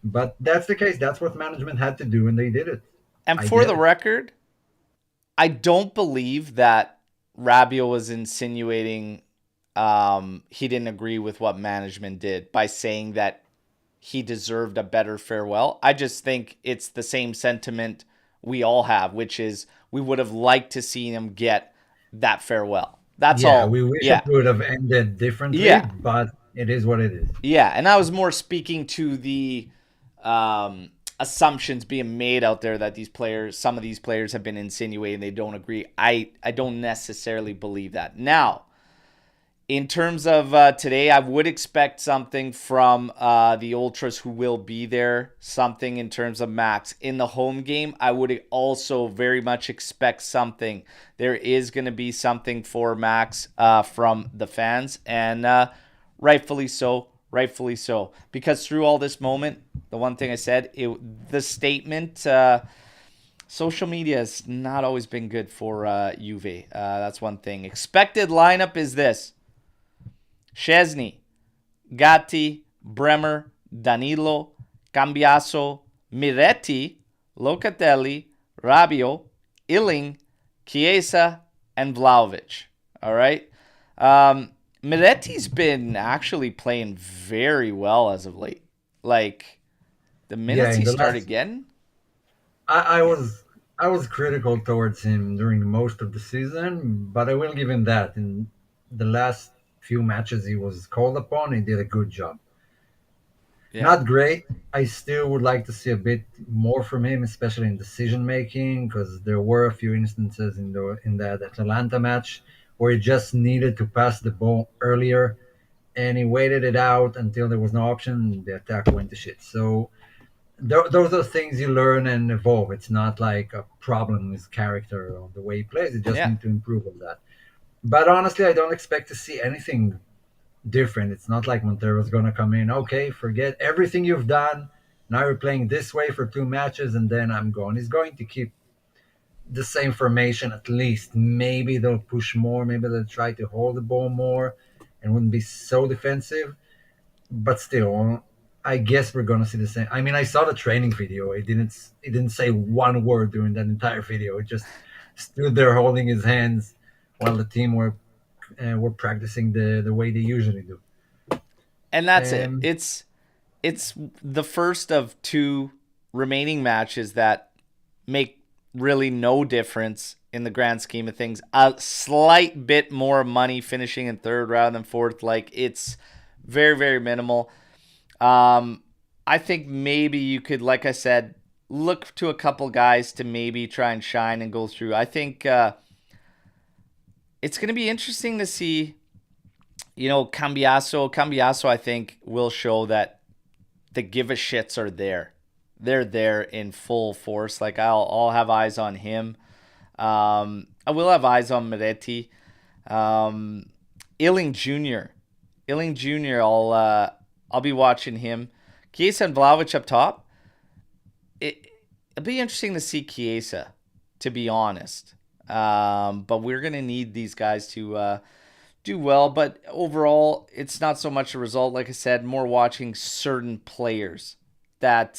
But that's the case. That's what management had to do, and they did it. And for the record, I don't believe that Rabiot was insinuating he didn't agree with what management did by saying that he deserved a better farewell. I just think it's the same sentiment we all have, which is we would have liked to see him get that farewell. That's all. We wish it would have ended differently, but it is what it is. Yeah, and I was more speaking to the assumptions being made out there that some of these players have been insinuating they don't agree. I don't necessarily believe that. Now, in terms of today, I would expect something from the Ultras who will be there, something in terms of Max. In the home game, I would also very much expect something. There is going to be something for Max from the fans, and rightfully so. Rightfully so. Because through all this moment, the one thing I said, the statement, social media has not always been good for Juve. That's one thing. Expected lineup is this. Szczesny, Gatti, Bremer, Danilo, Cambiaso, Miretti, Locatelli, Rabiot, Illing, Chiesa, and Vlahovic. All right? Miretti's been actually playing very well as of late. Like, the minutes he started getting. I was critical towards him during most of the season, but I will give him that. In the last few matches he was called upon, he did a good job. Yeah. Not great. I still would like to see a bit more from him, especially in decision making, because there were a few instances in that Atalanta match where he just needed to pass the ball earlier, and he waited it out until there was no option, and the attack went to shit. So those are things you learn and evolve. It's not like a problem with character or the way he plays. You just need to improve on that. But honestly, I don't expect to see anything different. It's not like Montero's going to come in, okay, forget everything you've done. Now you're playing this way for 2 matches, and then I'm going. He's going to keep the same formation at least. Maybe they'll push more. Maybe they'll try to hold the ball more and wouldn't be so defensive. But still, I guess we're gonna see the same. I mean, I saw the training video. It didn't say one word during that entire video. It just stood there holding his hands while the team were practicing the way they usually do. And that's it. Um, It's the first of two remaining matches that make really no difference in the grand scheme of things. A slight bit more money finishing in third rather than fourth. Like, it's very, very minimal. I think maybe you could, like I said, look to a couple guys to maybe try and shine and go through. I think it's going to be interesting to see, Cambiaso. Cambiaso, I think, will show that the give a shits are there. They're there in full force. Like, I'll have eyes on him. I will have eyes on Moretti. Illing Jr. Illing Jr. I'll be watching him. Chiesa and Vlahovic up top. It'll be interesting to see Chiesa, to be honest. But we're gonna need these guys to do well. But overall, it's not so much a result. Like I said, more watching certain players that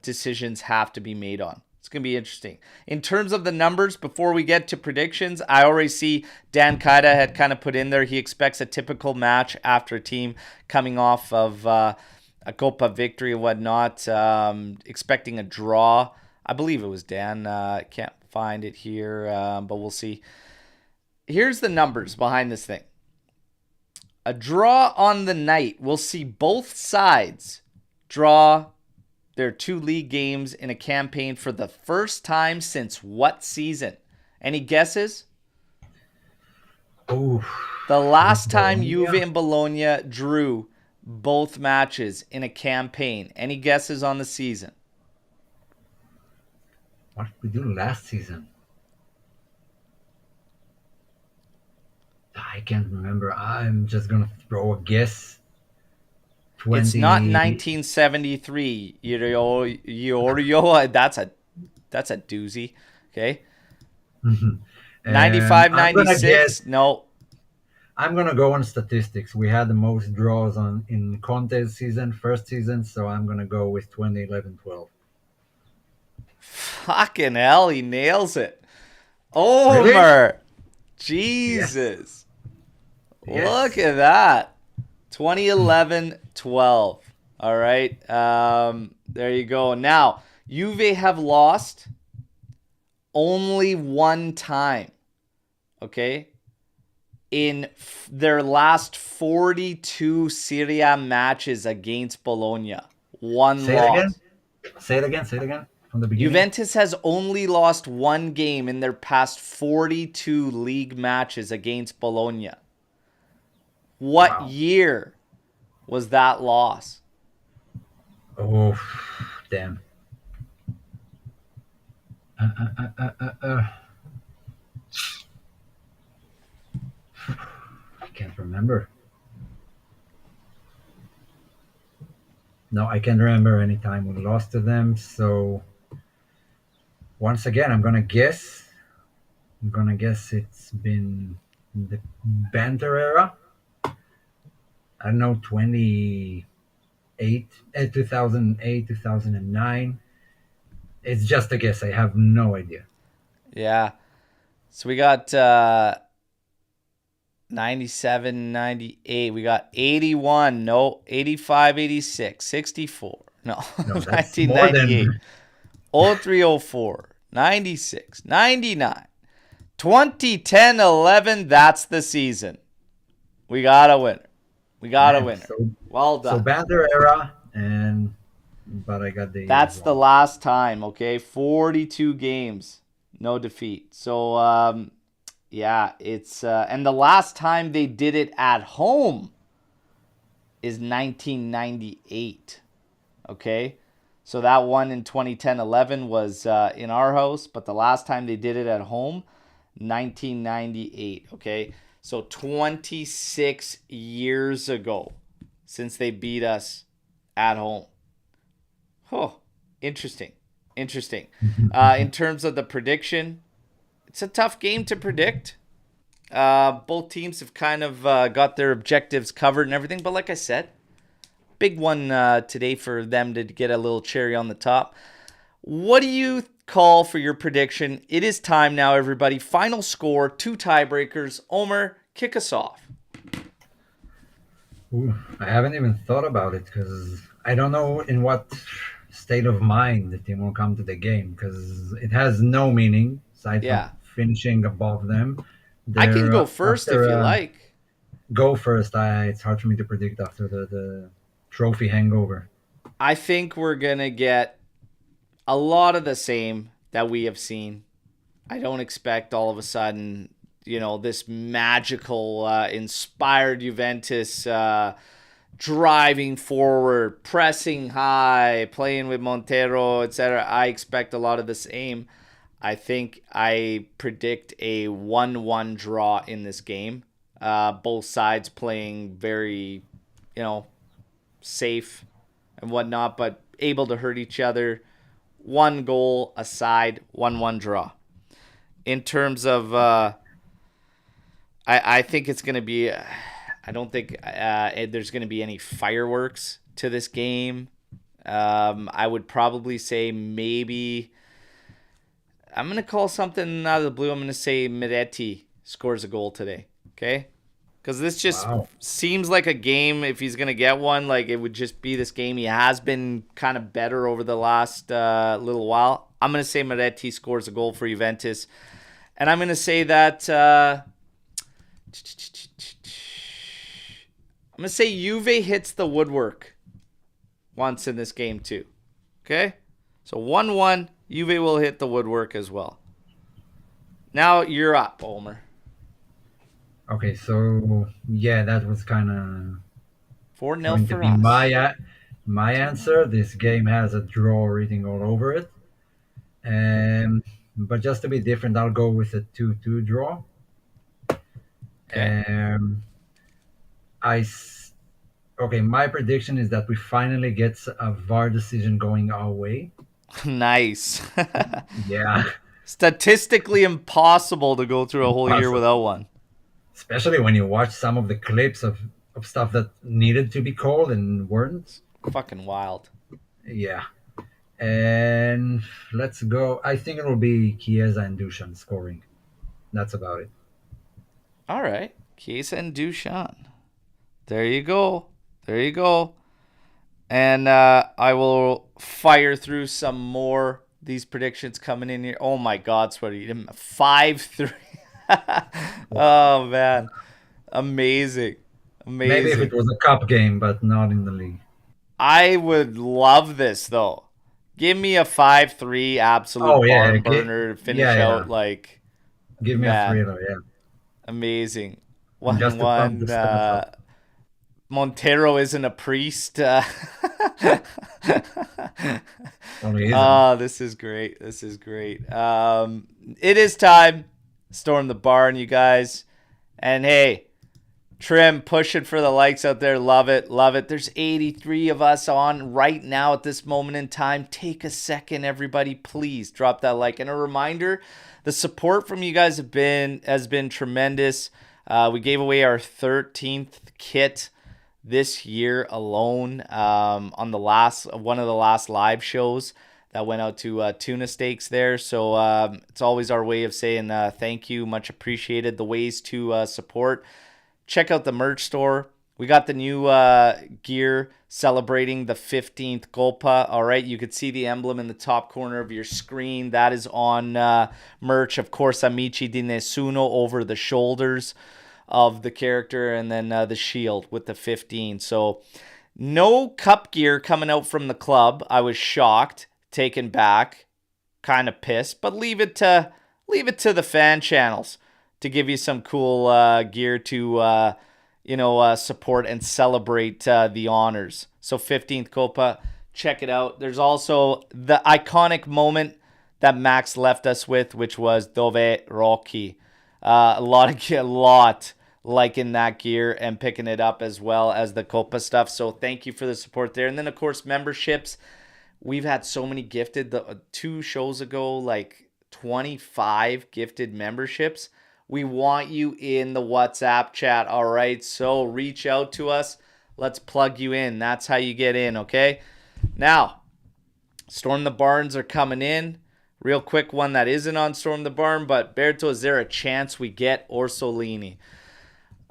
decisions have to be made on. It's going to be interesting. In terms of the numbers, before we get to predictions, I already see Dan Kaida had kind of put in there. He expects a typical match after a team coming off of a Copa victory and whatnot, expecting a draw. I believe it was Dan. I can't find it here, but we'll see. Here's the numbers behind this thing. A draw on the night. We'll see both sides draw their two league games in a campaign for the first time since what season? Any guesses? oh, The last time Bologna? Juve and Bologna drew both matches in a campaign. Any guesses on the season? What did we do last season? I can't remember. I'm just gonna throw a guess. It's not 20. 1973. That's a doozy. Okay. 95, I'm gonna 96. guess. No. I'm gonna go on statistics. We had the most draws in Conte's season, first season, so I'm gonna go with 2011-12. Fucking hell, he nails it. Really? Omer. Yes. Jesus. Yes. Look at that. 2011-12. All right. There you go. Now, Juve have lost only one time. Okay? In their last 42 Serie matches against Bologna. One Say it loss. again. Say it again. Say it again. From the beginning. Juventus has only lost one game in their past 42 league matches against Bologna. What Wow. year was that loss? Oh, damn. I can't remember. No, I can't remember any time we lost to them. So once again, I'm gonna guess. It's been the banter era. I don't know, 2008, 2009. It's just a guess. I have no idea. Yeah. So we got 97, 98. We got 81. No, 85, 86, 64. No, No, that's more 1998. than 03, 04, 96, 99, 2010, 11. That's the season. We got a winner. We got a man. winner. So, Well so done. banter era, but I got the That's years the wrong. last time, okay? 42 games, no defeat. So, yeah, it's and the last time they did it at home is 1998, okay? So that one in 2010-11 was in our house, but the last time they did it at home, 1998, okay? So 26 years ago since they beat us at home. Oh, interesting. Interesting. In terms of the prediction, it's a tough game to predict. Both teams have kind of got their objectives covered and everything. But like I said, big one today for them to get a little cherry on the top. What do you call for your prediction? It is time now, everybody. Final score, 2 tiebreakers. Omer, kick us off. Ooh, I haven't even thought about it because I don't know in what state of mind the team will come to the game because it has no meaning aside from Yeah. finishing above them. I can They're go first if you like. go first. It's hard for me to predict after the trophy hangover. I think we're going to get a lot of the same that we have seen. I don't expect all of a sudden, this magical, inspired Juventus driving forward, pressing high, playing with Montero, etc. I expect a lot of the same. I predict a 1-1 draw in this game. Both sides playing very, safe and whatnot, but able to hurt each other. 1 goal aside, 1-1 draw. In terms of, I think it's going to be, I don't think there's going to be any fireworks to this game. I would probably say maybe, I'm going to call something out of the blue. I'm going to say Miretti scores a goal today. Okay? Because this just seems like a game, if he's going to get one, like it would just be this game. He has been kind of better over the last little while. I'm going to say Miretti scores a goal for Juventus. And I'm going to say that I'm going to say Juve hits the woodwork once in this game too. Okay? So 1-1, Juve will hit the woodwork as well. Now you're up, Omer. Okay, so yeah, that was kind of 4-0 going to for be us. my answer. This game has a draw written all over it. But just to be different, I'll go with a 2-2 draw. Okay. Okay, my prediction is that we finally get a VAR decision going our way. Nice. Yeah. Statistically impossible to go through a whole year Impossible. without one. Especially when you watch some of the clips of stuff that needed to be called and weren't. Fucking wild. Yeah. And let's go. I think it will be Chiesa and Dushan scoring. That's about it. All right. Chiesa and Dushan. There you go. There you go. And I will fire through some more. These predictions coming in here. Oh my God, Sweaty. 5-3. Oh man. Amazing. Maybe if it was a cup game, but not in the league. I would love this though. Give me a 5-3 absolute barn burner to finish out like. Give me a thriller, yeah. Amazing. Just to pump 1-1. the stomach up. Montero isn't a priest. Oh, this is great. This is great. It is time. Storm the barn, you guys. And hey, Trim, pushing for the likes out there. Love it. Love it. There's 83 of us on right now at this moment in time. Take a second, everybody. Please drop that like. And a reminder, the support from you guys has been tremendous. We gave away our 13th kit this year alone on one of the last live shows that went out to Tuna Steaks there. So it's always our way of saying thank you, much appreciated. The ways to support. Check out the merch store. We got the new gear celebrating the 15th Colpa. All right, you could see the emblem in the top corner of your screen. That is on merch. Of course, Amici di Nessuno over the shoulders of the character, and then the shield with the 15. So no cup gear coming out from the club. I was shocked, taken back, kind of pissed, but leave it to the fan channels to give you some cool gear to support and celebrate the honors. So 15th Copa, check it out. There's also the iconic moment that Max left us with, which was Dove Rocky. A lot liking that gear and picking it up as well as the Copa stuff. So thank you for the support there. And then of course memberships. We've had so many gifted. The 2 shows ago, like 25 gifted memberships. We want you in the WhatsApp chat. All right. So reach out to us. Let's plug you in. That's how you get in. Okay. Now, Storm the Barns are coming in. Real quick one that isn't on Storm the Barn, but Berto, is there a chance we get Orsolini?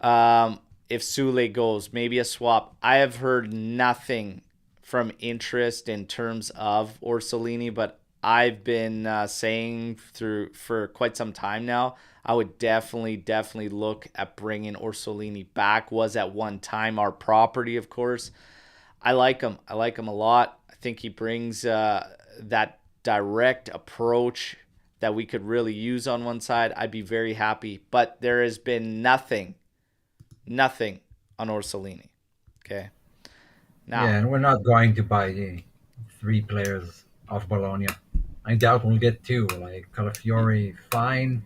If Sule goes, maybe a swap. I have heard nothing from interest in terms of Orsolini, but I've been saying for quite some time now, I would definitely look at bringing Orsolini back. Was at one time our property, of course. I like him. I like him a lot. I think he brings that direct approach that we could really use on one side. I'd be very happy. But there has been nothing on Orsolini. Okay. Now, Yeah, and we're not going to buy the 3 players of Bologna. I doubt we'll get 2. Like Calafiori, fine.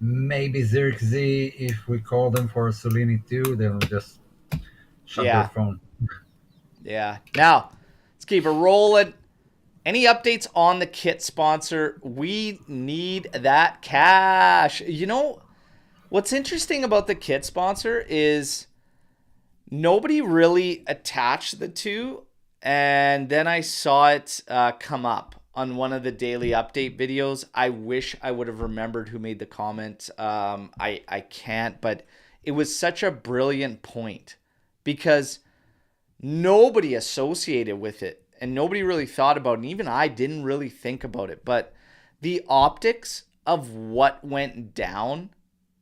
Maybe Zirkzee, if we call them for Solini too, they'll just shut their yeah. phone. Yeah. Now, let's keep it rolling. Any updates on the kit sponsor? We need that cash. You know, what's interesting about the kit sponsor is nobody really attached the two. And then I saw it come up on one of the daily update videos. I wish I would have remembered who made the comment. I can't, but it was such a brilliant point because nobody associated with it and nobody really thought about it. And even I didn't really think about it. But the optics of what went down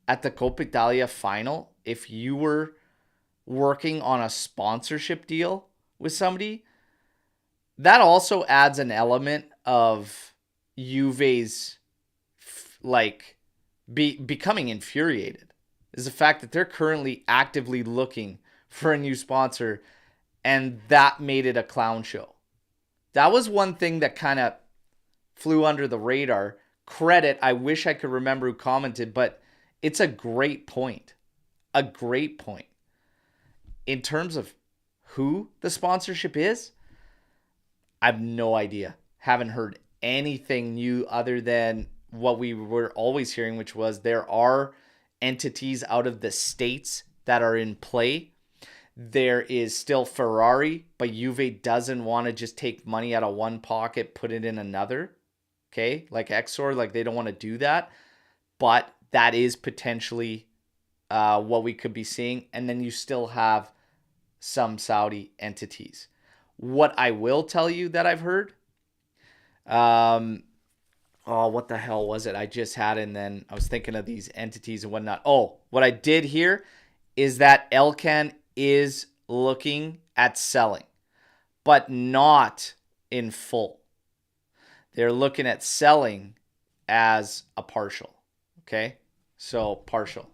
at the Coppa Italia final, if you were working on a sponsorship deal with somebody, that also adds an element of Juve's becoming infuriated. Is the fact that they're currently actively looking for a new sponsor, and that made it a clown show. That was one thing that kind of flew under the radar. Credit, I wish I could remember who commented, but it's a great point. A great point. In terms of who the sponsorship is, I have no idea. Haven't heard anything new other than what we were always hearing, which was there are entities out of the States that are in play. There is still Ferrari, but Juve doesn't want to just take money out of one pocket, put it in another. Okay, like Exor, like they don't want to do that. But that is potentially what we could be seeing. And then you still have some Saudi entities. What I will tell you that I've heard, what the hell was it? I just had it, and then I was thinking of these entities and whatnot. Oh, what I did hear is that Elkan is looking at selling, but not in full. They're looking at selling as a partial. Okay? So partial.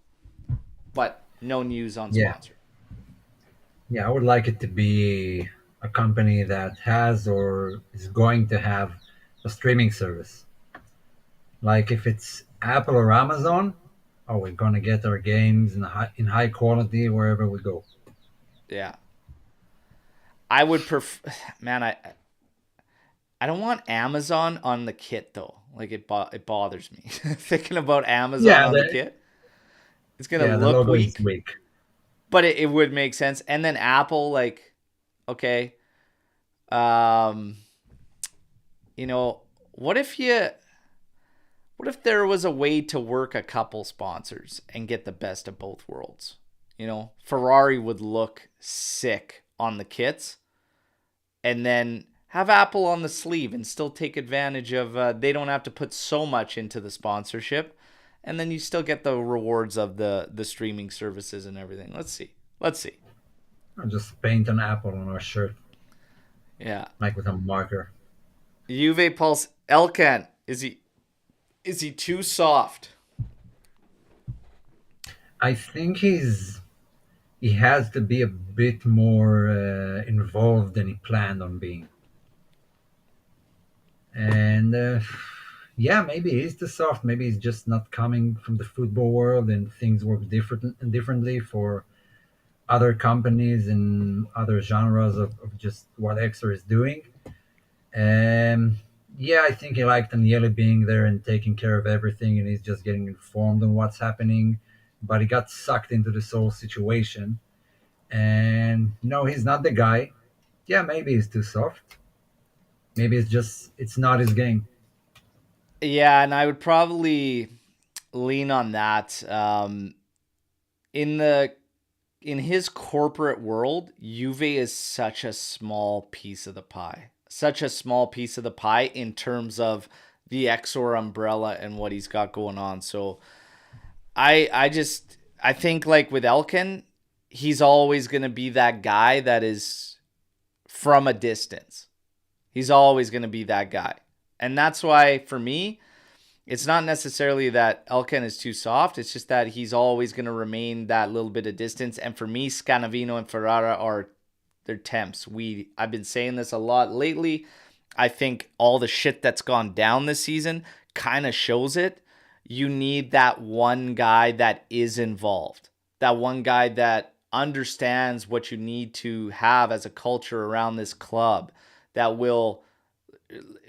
But no news on Yeah, sponsor. yeah, I would like it to be a company that has or is going to have a streaming service. Like if it's Apple or Amazon, oh, we're gonna get our games in high quality wherever we go. Yeah. I would prefer, man, I don't want Amazon on the kit though. Like it bothers me thinking about Amazon Yeah, on the kit. It's gonna the look logo is weak, weak. but it would make sense. And then Apple, like, okay, um, you know, what if there was a way to work a couple sponsors and get the best of both worlds? You know, Ferrari would look sick on the kits, and then have Apple on the sleeve and still take advantage of they don't have to put so much into the sponsorship, and then you still get the rewards of the streaming services and everything. Let's see. Or just paint an apple on our shirt, Yeah. like with a marker. Juve Pulse Elkan, is he too soft? I think he has to be a bit more involved than he planned on being. And Yeah, maybe he's too soft. Maybe he's just not coming from the football world, and things work differently for other companies and other genres of just what Exor is doing. Um, yeah, I think he liked Agnelli being there and taking care of everything, and he's just getting informed on what's happening. But he got sucked into this whole situation, and no, he's not the guy. Yeah, maybe he's too soft. Maybe it's not his game. Yeah, and I would probably lean on that. In the in his corporate world, Juve is such a small piece of the pie. Such a small piece of the pie in terms of the Exor umbrella and what he's got going on. So I think like with Elkin, he's always gonna be that guy that is from a distance. He's always gonna be that guy. And that's why for me, it's not necessarily that Elkin is too soft. It's just that he's always going to remain that little bit of distance. And for me, Scanavino and Ferrara are their temps. I've been saying this a lot lately. I think all the shit that's gone down this season kind of shows it. You need that one guy that is involved. That one guy that understands what you need to have as a culture around this club that will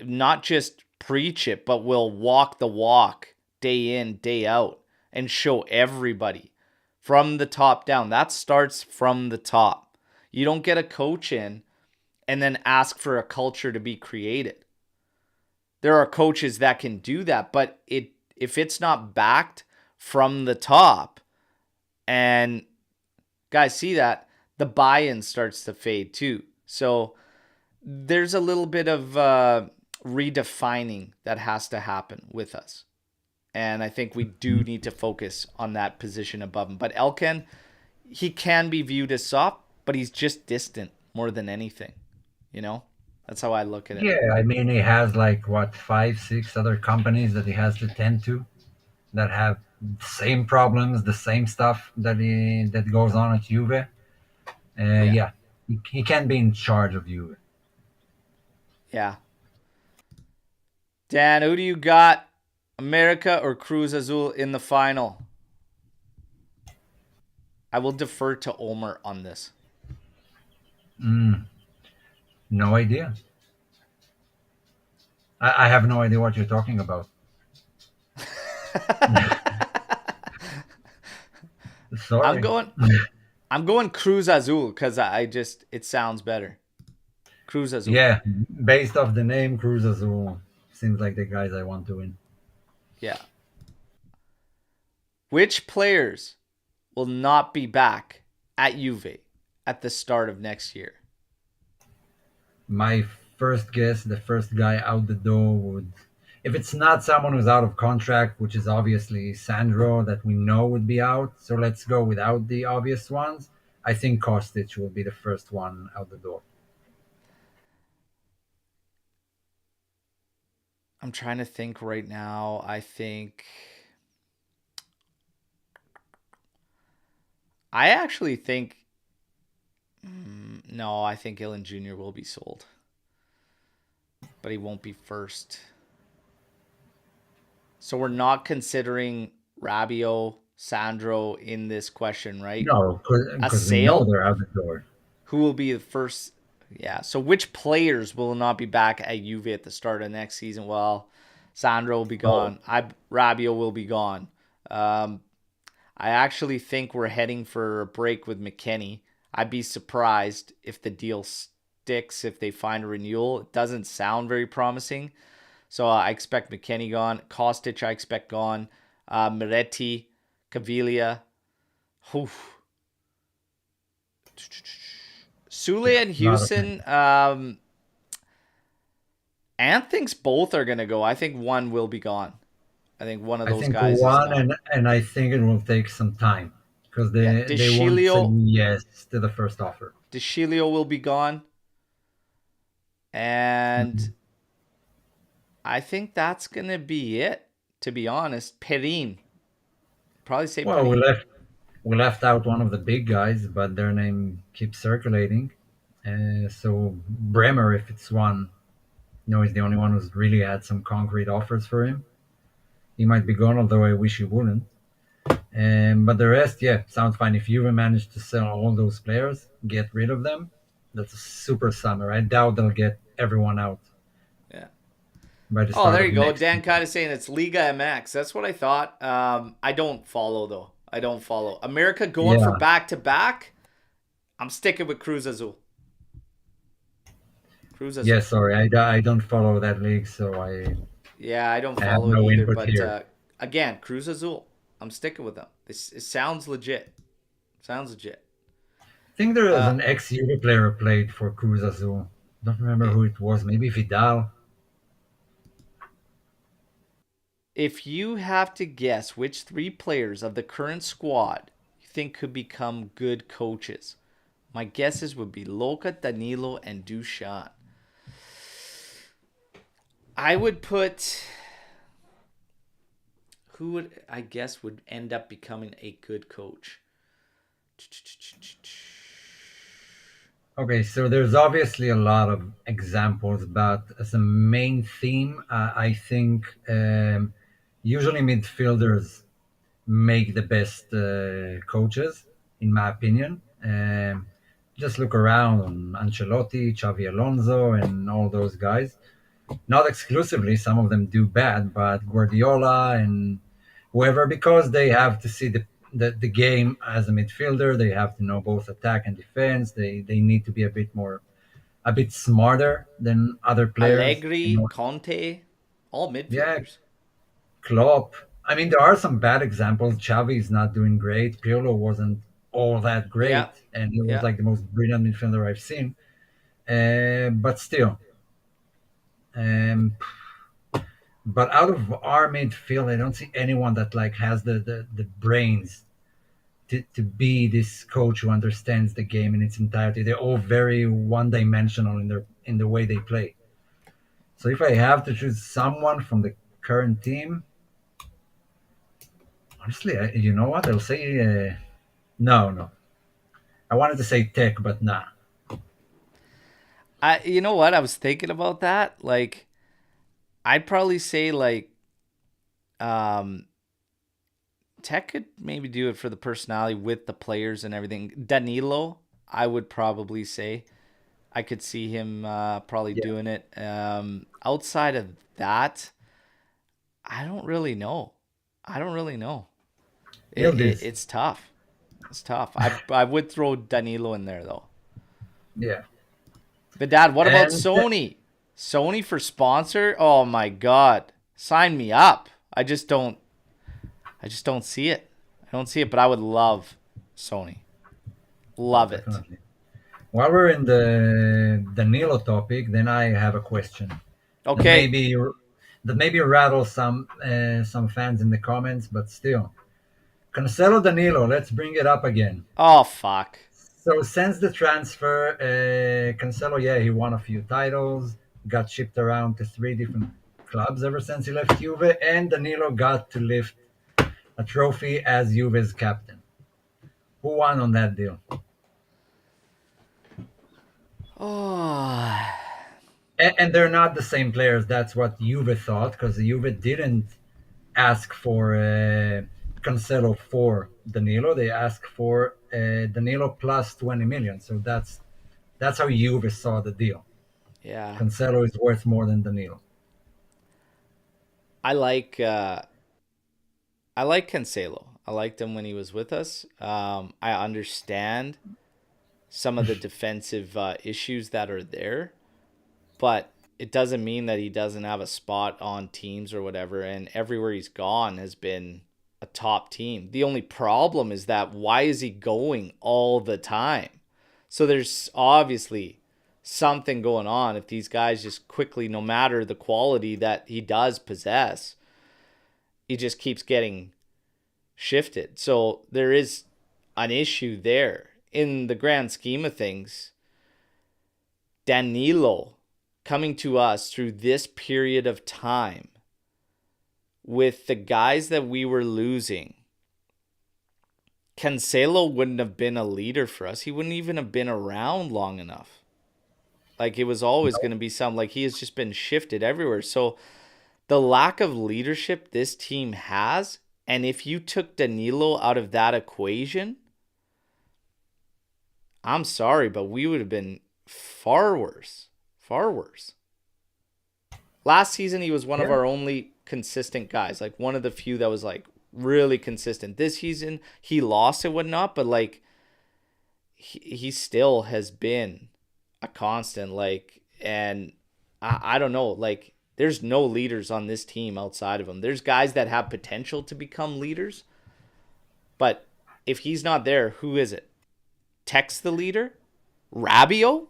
not just preach it, but will walk the walk day in, day out and show everybody from the top down. That starts from the top. You don't get a coach in and then ask for a culture to be created. There are coaches that can do that, but if it's not backed from the top and guys see that, the buy-in starts to fade too. So there's a little bit of redefining that has to happen with us. And I think we do need to focus on that position above him. But Elken, he can be viewed as soft, but he's just distant more than anything. You know? That's how I look at it. Yeah, I mean, he has like what, five, six other companies that he has to tend to that have the same problems, the same stuff that goes on at Juve. Yeah. Yeah, he can be in charge of Juve. Yeah. Dan, who do you got? America or Cruz Azul in the final? I will defer to Omer on this. Mm, no idea. I have no idea what you're talking about. I'm Sorry. going I'm going Cruz Azul because I just it sounds better. Cruz Azul. Yeah, based off the name Cruz Azul, seems like the guys I want to win. Yeah. Which players will not be back at Juve at the start of next year? My first guess, the first guy out the door would, if it's not someone who's out of contract, which is obviously Sandro that we know would be out. So let's go without the obvious ones. I think Kostic will be the first one out the door. I'm trying to think right now. I actually think no, I think Ilan Jr. will be sold, but he won't be first. So we're not considering Rabio, Sandro in this question, right? No, A because we know sale? they're out the door. Who will be the first? Yeah. So which players will not be back at Juve at the start of next season? Well, Sandro will be Oh, gone. Rabio will be gone. Um, I actually think we're heading for a break with McKennie. I'd be surprised if the deal sticks if they find a renewal. It doesn't sound very promising. So I expect McKennie gone. Kostic I expect gone. Miretti, Caviglia. Oof. Sule yeah, and a lot of names. Houston. Ant thinks both are gonna go. I think one will be gone. I think one of I those think guys is one, gone. and I think it will take some time because Yeah, they won't say Deschilio. yes to the first offer. Deschilio will be gone, and Mhm. I think that's gonna be it. To be honest, Perrin. Probably say Well, Perrin. we left out one of the big guys, but their name keeps circulating. So Bremer, if it's one, He's the only one who's really had some concrete offers for him. He might be gone, although I wish he wouldn't. But the rest, yeah, sounds fine. If Juve manage to sell all those players, get rid of them, that's a super summer. I doubt they'll get everyone out Yeah. by the Oh, start there of you go. next Dan year. kind of saying it's Liga MX. That's what I thought. I don't follow though. I don't follow. America going for Yeah. back to back. I'm sticking with Cruz Azul. Cruz Yeah, Azul. sorry, I don't follow that league, so Yeah, I don't I have follow it no either. input But here. again, Cruz Azul. I'm sticking with them. It sounds legit. Sounds legit. I think there was Uh, an ex-Juve player who played for Cruz Azul. Don't remember who it was. Maybe Vidal. if you have to guess which three players of the current squad you think could become good coaches, my guesses would be Luca, Danilo, and Duchan. I would put who would I guess would end up becoming a good coach. Okay, so there's obviously a lot of examples, but as a main theme, I think usually midfielders make the best coaches, in my opinion. Just look around on Ancelotti, Xavi Alonso, and all those guys. Not exclusively, some of them do bad, but Guardiola and whoever, because they have to see the game as a midfielder, they have to know both attack and defense. They need to be a bit smarter than other players. Allegri, Conte, all Yeah, midfielders. Klopp. I mean, there are some bad examples. Xavi is not doing great. Pirlo wasn't all that Yeah, great, and he was yeah. like the most brilliant midfielder I've seen. But still, um, but out of our midfield, I don't see anyone that like has the brains to be this coach who understands the game in its entirety. They're all very one dimensional in the way they play. So if I have to choose someone from the current team, honestly, you know what? I'll say no. I wanted to say Tech, but nah. You know what? I was thinking about that. Like, I'd probably say like um Tech could maybe do it for the personality with the players and everything. Danilo, I would probably say I could see him probably Yeah, doing it. Outside of that, I don't really know. I don't really know. Yildiz. It's tough. It's tough. I would throw Danilo in there though. Yeah, But Dad, what about and Sony? Sony for sponsor? Oh my God, sign me up. I just don't see it. I don't see it, but I would love Sony. oh, Love it. definitely. While we're in the Danilo topic, then I have a question that Okay. maybe that maybe rattles some fans in the comments, but still, Cancelo Danilo. Let's bring it up again. Oh fuck. So since the transfer, Cancelo, yeah, he won a few titles, got shipped around to three different clubs ever since he left Juve, and Danilo got to lift a trophy as Juve's captain. Who won on that deal? Oh. And they're not the same players. That's what Juve thought, because Juve didn't ask for Cancelo for Danilo. They asked for Danilo plus 20 million. So that's how Juve saw the deal. Yeah. Cancelo is worth more than Danilo. I like uh I like Cancelo. I liked him when he was with us. I understand some of the defensive issues that are there, but it doesn't mean that he doesn't have a spot on teams or whatever. And everywhere he's gone has been a top team. The only problem is that why is he going all the time? So there's obviously something going on if these guys just quickly, no matter the quality that he does possess, he just keeps getting shifted. So there is an issue there. In the grand scheme of things, Danilo coming to us through this period of time with the guys that we were losing, Cancelo wouldn't have been a leader for us. He wouldn't even have been around long enough. Like, it was always No. going to be some, like, he has just been shifted everywhere. So the lack of leadership this team has, and if you took Danilo out of that equation, I'm sorry, but we would have been far worse. Far worse. Last season, he was one of Yeah. our only consistent guys, like one of the few that was like really consistent. This season, he lost and whatnot, but like he still has been a constant. Like, and I don't know, like there's no leaders on this team outside of him. There's guys that have potential to become leaders, but if he's not there, who is it? Tex the leader? Rabio?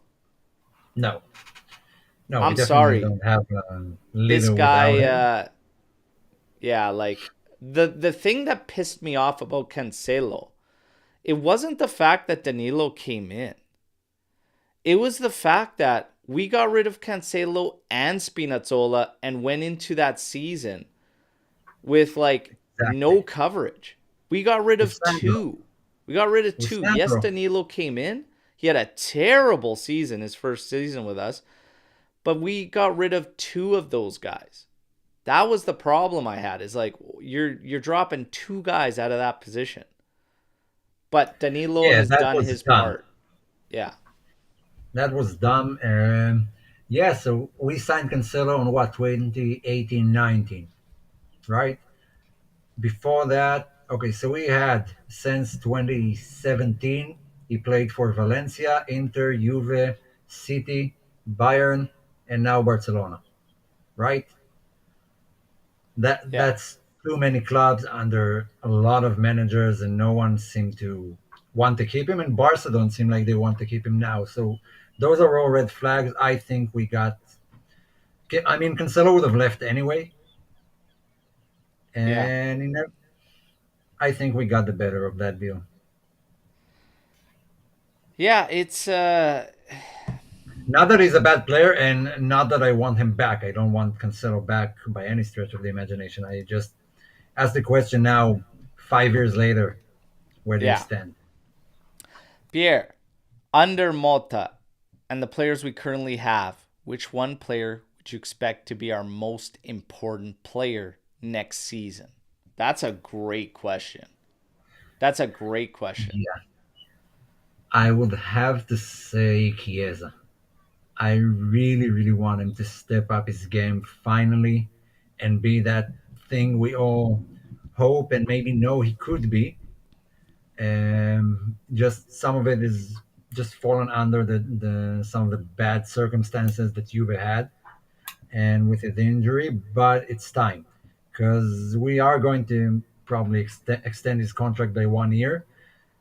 No. No, we I'm definitely sorry. don't have a This leader without guy, him. yeah, like the thing that pissed me off about Cancelo, it wasn't the fact that Danilo came in. It was the fact that we got rid of Cancelo and Spinazzola and went into that season with like no Exactly. coverage. We got rid With of Sandro. two. We got rid of With two. Yes, Sandro. Danilo came in. He had a terrible season, his first season with us, but we got rid of two of those guys. That was the problem I had. Is like you're dropping two guys out of that position. But Danilo Yeah, has that done was his dumb. part. Yeah. That was dumb. Yeah, so we signed Cancelo on what, 2018, 19, right? Before that, okay, so we had since 2017, he played for Valencia, Inter, Juve, City, Bayern, and now Barcelona, right? Yeah. That's too many clubs under a lot of managers, and no one seemed to want to keep him. And Barca don't seem like they want to keep him now. So those are all red flags. I think we got. I mean, Cancelo would have left anyway, Yeah. and I think we got the better of that deal. Yeah, it's Not that he's a bad player, and not that I want him back. I don't want Cancelo back by any stretch of the imagination. I just ask the question now, 5 years later, where do you yeah. stand? Pierre, under Motta and the players we currently have, which one player would you expect to be our most important player next season? That's a great question. That's a great question. Yeah, I would have to say Chiesa. I really, really want him to step up his game finally and be that thing we all hope and maybe know he could be. Just some of it is just fallen under the some of the bad circumstances that Juve had and with the injury, but it's time because we are going to probably extend his contract by 1 year.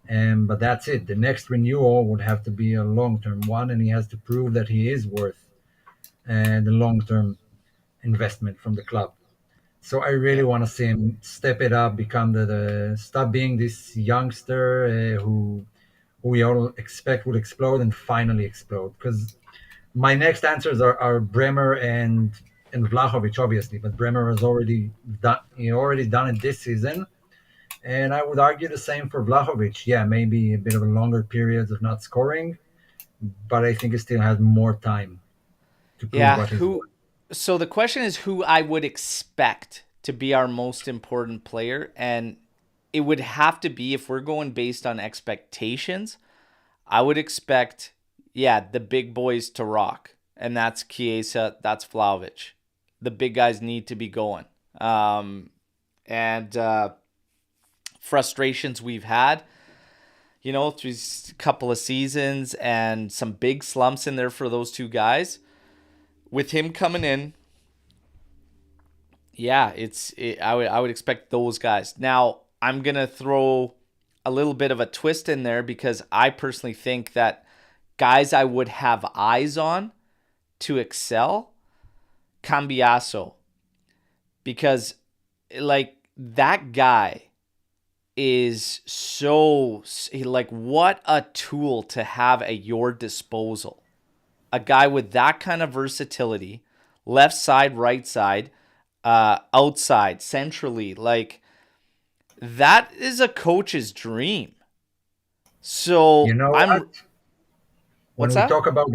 But that's it. The next renewal would have to be a long-term one, and he has to prove that he is worth the long-term investment from the club. So I really Yeah. want to see him step it up, become the stop being this youngster who we all expect will explode and finally explode. Because my next answers are Bremer and Vlahovic, obviously, but Bremer has already done it this season, and I would argue the same for Vlahovic. Yeah, maybe a bit of a longer periods of not scoring, but I think he still has more time to prove Yeah, what he's worth. who so the question is who I would expect to be our most important player, and it would have to be, if we're going based on expectations, I would expect, yeah, the big boys to rock, and that's Chiesa, that's Vlahovic. The big guys need to be going. And frustrations we've had, through a couple of seasons and some big slumps in there for those two guys. With him coming in, yeah, I would expect those guys. Now, I'm going to throw a little bit of a twist in there because I personally think that guys I would have eyes on to excel, Cambiaso, because like that guy is so, like, what a tool to have at your disposal. A guy with that kind of versatility, left side, right side, outside, centrally, like that is a coach's dream. You So know what? I'm What's When we that? talk about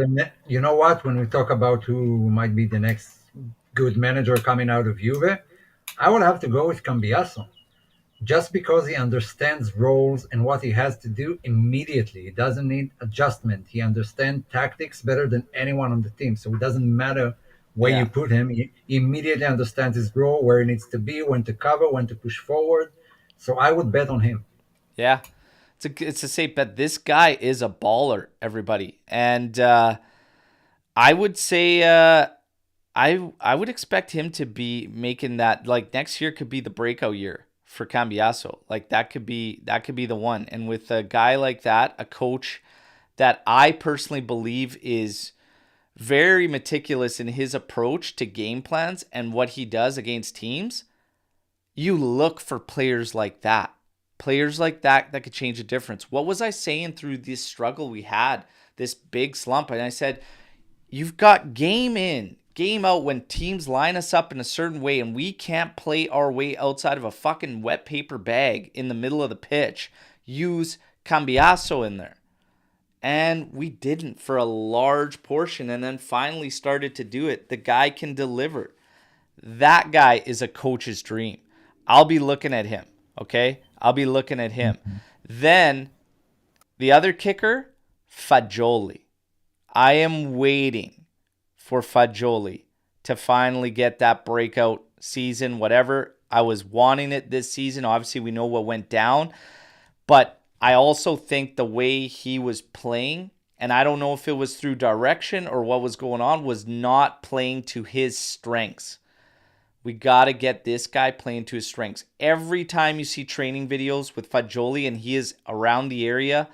you know what? When we talk about who might be the next good manager coming out of Juve, I would have to go with Cambiaso. Just because he understands roles and what he has to do immediately. He doesn't need adjustment. He understands tactics better than anyone on the team. So it doesn't matter where you Yeah. put him. He immediately understands his role, where he needs to be, when to cover, when to push forward. So I would bet on him. Yeah. It's a safe bet. This guy is a baller, everybody. And I would say I would expect him to be making that, like, next year could be the breakout year for Cambiaso. Like that could be the one. And with a guy like that, a coach that I personally believe is very meticulous in his approach to game plans and what he does against teams, you look for players like that. Players like that could change a difference. What was I saying through this struggle we had, this big slump? And I said, you've got game in, game out when teams line us up in a certain way and we can't play our way outside of a fucking wet paper bag in the middle of the pitch. Use Cambiaso in there. And we didn't for a large portion and then finally started to do it. The guy can deliver. That guy is a coach's dream. I'll be looking at him, okay? I'll be looking at him. Then the other kicker, Fagioli. I am waiting for Fagioli to finally get that breakout season, whatever. I was wanting it this season. Obviously, we know what went down. But I also think the way he was playing, and I don't know if it was through direction or what was going on, was not playing to his strengths. We got to get this guy playing to his strengths. Every time you see training videos with Fagioli and he is around the area,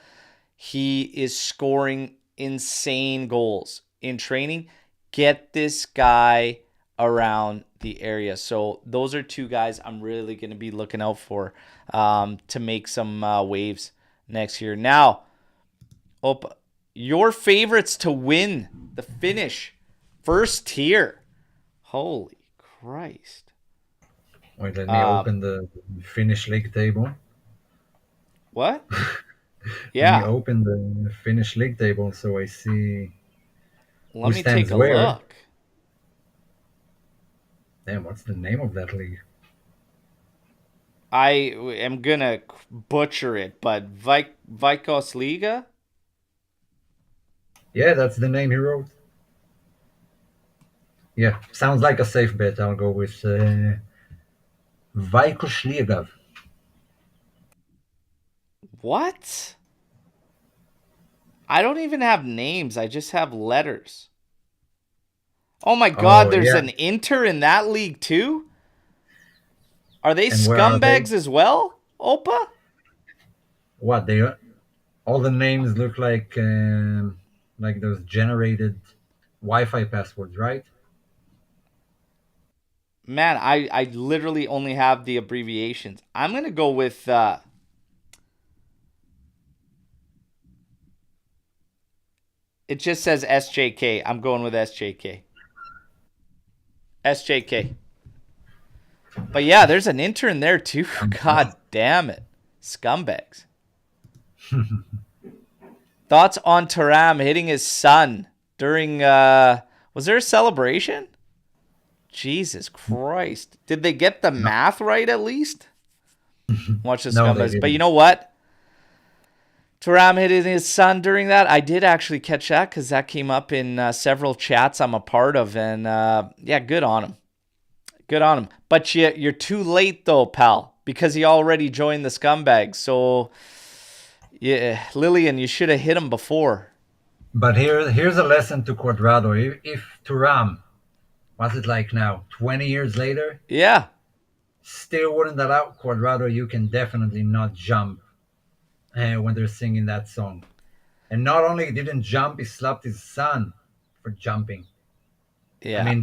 he is scoring insane goals in training. Get this guy around the area. So those are two guys I'm really going to be looking out for to make some waves next year. Now, your favorites to win the finish first tier. Holy Christ. Wait, let me open the Finnish league table. What? Let me Yeah. open the Finnish league table so I see Let who me take stands a where. look. Damn, what's the name of that league? I am going to butcher it, but Vikos Liga? Yeah, that's the name he wrote. Yeah, sounds like a safe bet. I'll go with Vaikos. What? I don't even have names. I just have letters. Oh my God, Oh, there's yeah. an Inter in that league too? Are they And where are they? scumbags as well, Opa? What they? All the names look like those generated Wi-Fi passwords, right? Man, I literally only have the abbreviations. I'm going to go with it just says SJK. I'm going with SJK. SJK. But yeah, there's an intern there too. God damn it. Scumbags. Thoughts on Taram hitting his son during was there a celebration? Jesus Christ. Did they get the math right at least? Watch the No, they scumbags. But you didn't. know what? Taram hitting his son during that. I did actually catch that because that came up in several chats I'm a part of. And yeah, good on him. Good on him. But you're too late though, pal, because he already joined the scumbags. So, yeah, Lillian, you should have hit him before. But here's a lesson to Quadrado. If Turam, what's it like now? 20 years later, Yeah. still wouldn't allow Quadrado, you can definitely not jump when they're singing that song. And not only he didn't jump, he slapped his son for jumping. I Yeah. mean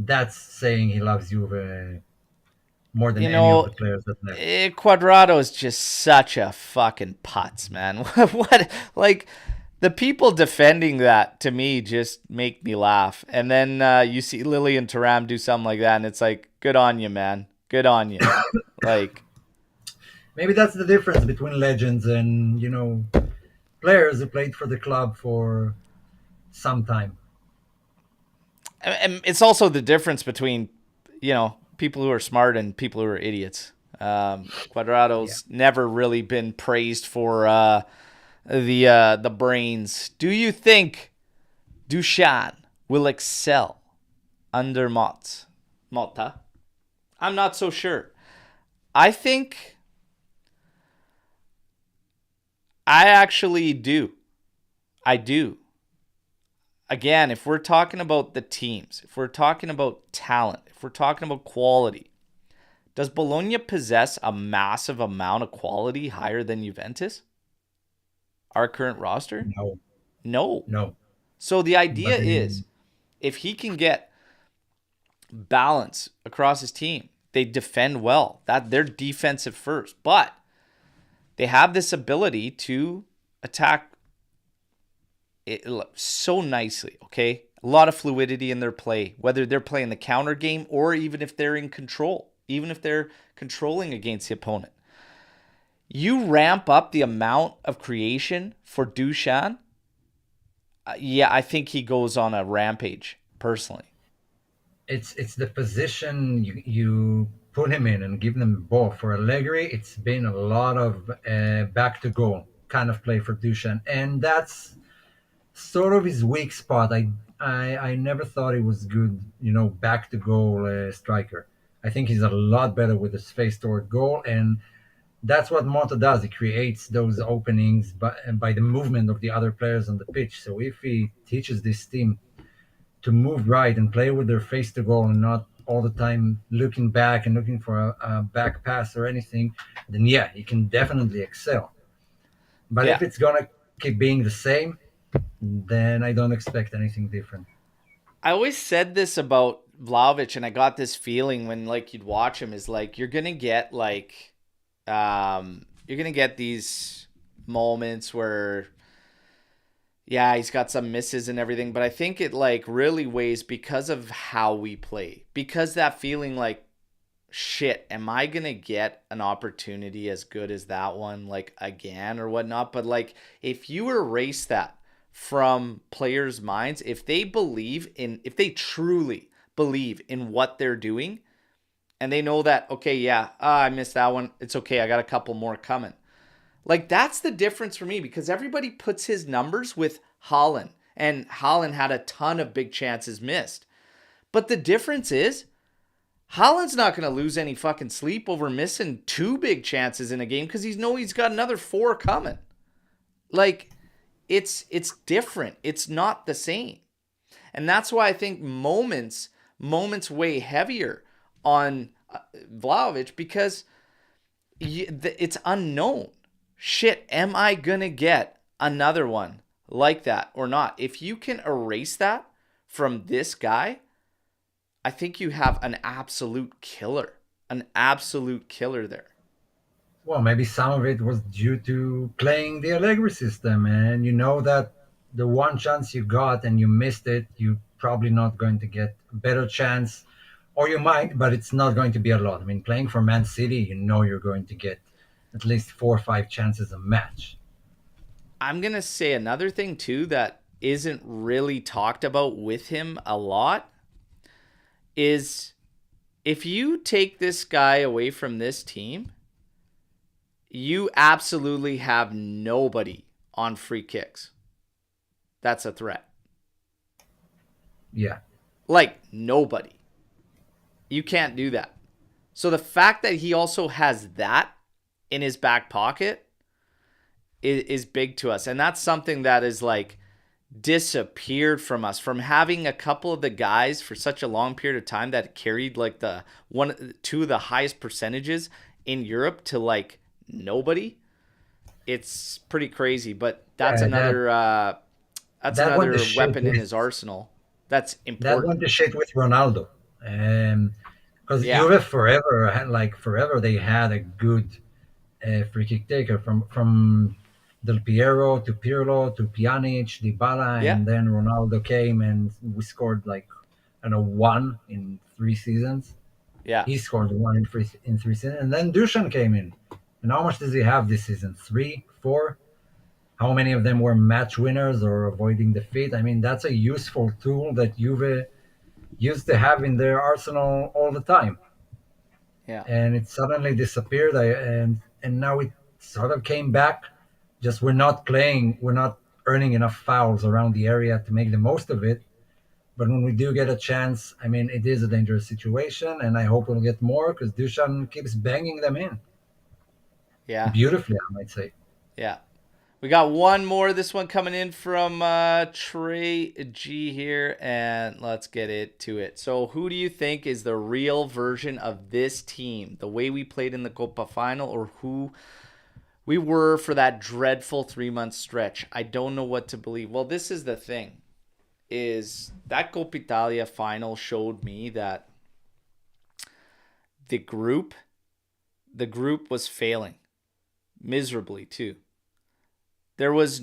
that's saying he loves you more than You any of know, the players that left. Quadrado is just such a fucking putz, man. What, like, the people defending that to me just make me laugh. And then you see Lily and Taram do something like that, and it's like, good on you, man. Good on you. Like, Maybe that's the difference between legends and players who played for the club for some time. And it's also the difference between, people who are smart and people who are idiots. Yeah. Quadrado's never really been praised for the brains. Do you think Dushan will excel under Motta? I'm not so sure. I think I actually do. I do. Again, if we're talking about the teams, if we're talking about talent, if we're talking about quality, does Bologna possess a massive amount of quality higher than Juventus? Our current roster? No, No. no. So the But idea they, is if he can get balance across his team, they defend well. That they're defensive first, but they have this ability to attack it so nicely, okay? A lot of fluidity in their play, whether they're playing the counter game or even if they're in control, even if they're controlling against the opponent. You ramp up the amount of creation for Dushan. Yeah, I think he goes on a rampage, personally. it's the position you put him in and give them the ball. For Allegri, it's been a lot of back to goal kind of play for Dushan, and that's sort of his weak spot. I never thought he was good, back to goal striker. I think he's a lot better with his face toward goal, and that's what Motta does. He creates those openings by the movement of the other players on the pitch. So if he teaches this team to move right and play with their face to goal and not all the time looking back and looking for a back pass or anything, then yeah, he can definitely excel. But Yeah. if it's gonna keep being the same, then I don't expect anything different. I always said this about Vlahovic, and I got this feeling when like you'd watch him is like you're gonna get these moments where yeah, he's got some misses and everything, but I think it like really weighs because of how we play. Because that feeling like shit, am I gonna get an opportunity as good as that one like again or whatnot? But like if you erase that from players' minds, if they truly believe in what they're doing and they know that, okay, yeah, I missed that one. It's okay, I got a couple more coming. Like that's the difference for me because everybody puts his numbers with Holland, and Holland had a ton of big chances missed. But the difference is Holland's not going to lose any fucking sleep over missing two big chances in a game because he's got another four coming. Like it's different. It's not the same. And that's why I think moments weigh heavier on Vlahovic because it's unknown. Shit, am I going to get another one like that or not? If you can erase that from this guy, I think you have an absolute killer. An absolute killer there. Well, maybe some of it was due to playing the Allegri system, and you know that the one chance you got and you missed it, you're probably not going to get a better chance, or you might, but it's not going to be a lot. I mean, playing for Man City, you know you're going to get at least 4 or 5 chances a match. I'm going to say another thing too that isn't really talked about with him a lot is if you take this guy away from this team, you absolutely have nobody on free kicks. That's a threat. Yeah. Like nobody. You can't do that. So the fact that he also has that in his back pocket is big to us. And that's something that is like disappeared from us from having a couple of the guys for such a long period of time that carried like the two of the highest percentages in Europe to like nobody. It's pretty crazy, but Yeah, that's that went to another shit weapon in with his arsenal. That's that important. went to shit with Ronaldo. Because Yeah. Juve forever had like forever they had a good free kick taker from Del Piero to Pirlo to Pjanic, Dybala, Yeah. and then Ronaldo came and we scored like I don't know one in 3 seasons. Yeah. He scored one in 3 seasons, and then Dushan came in. And how much does he have this season? Three, four? how many of them were match winners or avoiding defeat. I mean, that's a useful tool that Juve used to have in their arsenal all the time, Yeah. and it suddenly disappeared. And now it sort of came back. Just we're not earning enough fouls around the area to make the most of it. But when we do get a chance, I mean, it is a dangerous situation, and I hope we'll get more because Dushan keeps banging them in Yeah. beautifully, I might say. Yeah. We got one more. This one coming in from Trey G here, and let's get it to it. So, who do you think is the real version of this team? The way we played in the Copa final, or who we were for that dreadful 3 month stretch? I don't know what to believe. Well, this is the thing: is that Coppa Italia final showed me that the group, the group was failing miserably too. There was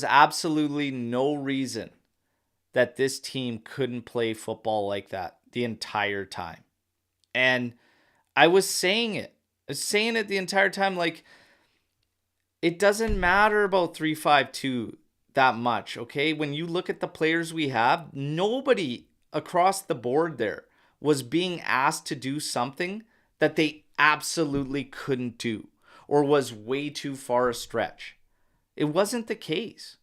absolutely no reason that this team couldn't play football like that the entire time. And I was saying it. I was saying it the entire time, like, it doesn't matter about 3-5-2 that much, okay? When you look at the players we have, nobody across the board there was being asked to do something that they absolutely couldn't do or was way too far a stretch. It wasn't the case,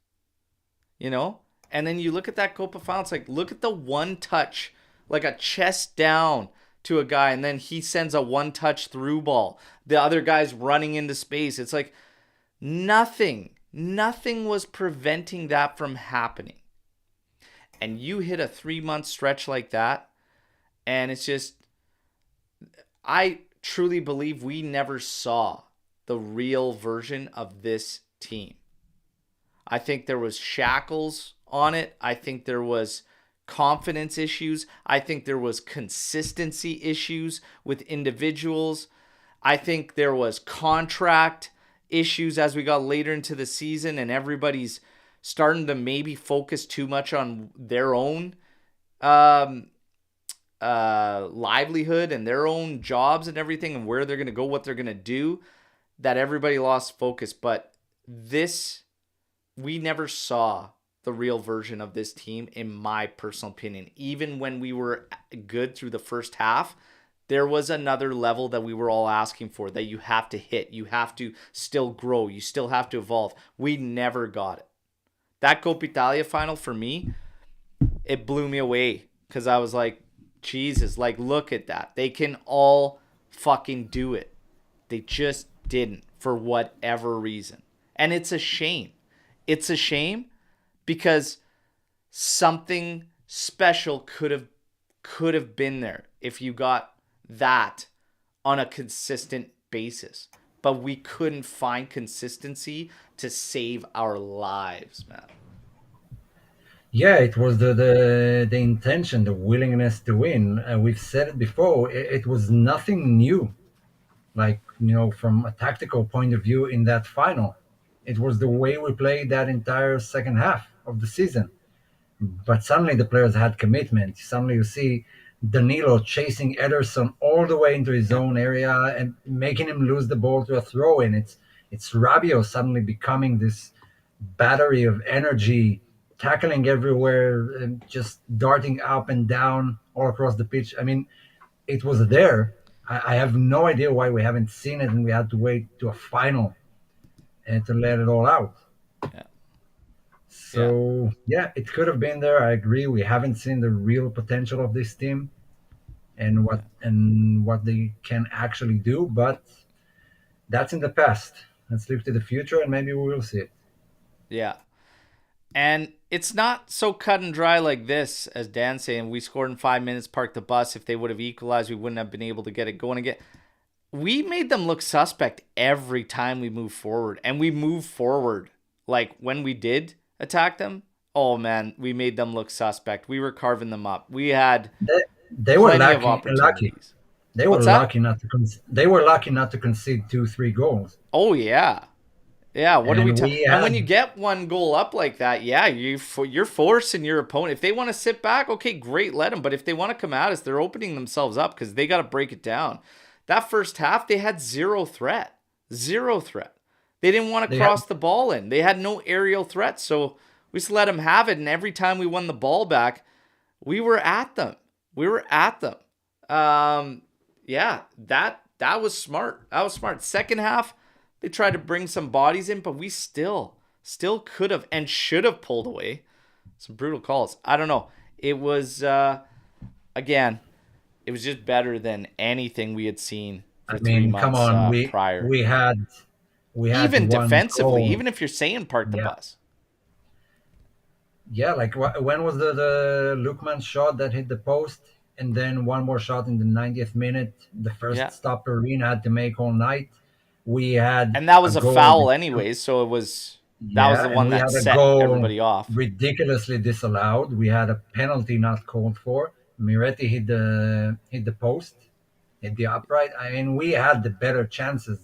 you know? And then you look at that Copa final, it's like, look at the one touch, like a chest down to a guy, and then he sends a one touch through ball. The other guy's running into space. It's like nothing was preventing that from happening. And you hit a 3 month stretch like that, and it's just, I truly believe we never saw the real version of this team. I think there was shackles on it. I think there was confidence issues. I think there was consistency issues with individuals. I think there was contract issues as we got later into the season and everybody's starting to maybe focus too much on their own livelihood and their own jobs and everything and where they're going to go, what they're going to do, that everybody lost focus. But we never saw the real version of this team, in my personal opinion. Even when we were good through the first half, there was another level that we were all asking for, that you have to hit. You have to still grow. You still have to evolve. We never got it. That Coppa Italia final, for me, it blew me away because I was like, Jesus, like, look at that. They can all fucking do it. They just didn't for whatever reason. And it's a shame. It's a shame because something special could have been there if you got that on a consistent basis. But we couldn't find consistency to save our lives, man. Yeah, it was the intention, the willingness to win. We've said it before. It was nothing new. Like, from a tactical point of view in that final, it was the way we played that entire second half of the season. But suddenly the players had commitment. Suddenly you see Danilo chasing Ederson all the way into his own area and making him lose the ball to a throw in. It's Rabiot suddenly becoming this battery of energy, tackling everywhere and just darting up and down all across the pitch. I mean, it was there. I have no idea why we haven't seen it and we had to wait to a final and to let it all out. Yeah. Yeah. So yeah, it could have been there. I agree. We haven't seen the real potential of this team and what they can actually do, but that's in the past. Let's look to the future and maybe we will see it. Yeah. And it's not so cut and dry like this, as Dan's saying. We scored in 5 minutes, parked the bus. If they would have equalized, we wouldn't have been able to get it going again. We made them look suspect every time we moved forward. And we moved forward. Like, when we did attack them, oh man, we made them look suspect. We were carving them up. We had They were plenty of lucky. opportunities. They were What's that? lucky not to they were lucky not to concede 2-3 goals. Oh, yeah. Yeah, what do we And tell? we And when had you get one goal up like that, yeah, you're forcing your opponent. If they want to sit back, okay, great, let them. But if they want to come at us, they're opening themselves up because they got to break it down. That first half, they had zero threat. Zero threat. They didn't want to They had cross the ball in. They had no aerial threats, so we just let them have it. And every time we won the ball back, we were at them. We were at them. Yeah, that was smart. That was smart. Second half, they tried to bring some bodies in, but we still could have and should have pulled away. Some brutal calls. I don't know. It was again, it was just better than anything we had seen I for 3 mean, come months on, prior. we had Even one defensively, goal. even if you're saying park the Yeah, bus. yeah. Like when was the Lookman shot that hit the post, and then one more shot in the 90th minute? The first Yeah. stop Arena had to make all night. We had And that a was a goal. foul anyways, so that was Yeah, the and one we that had a set goal everybody off. ridiculously disallowed. We had a penalty not called for. Miretti hit the post, hit the upright. I mean, we had the better chances.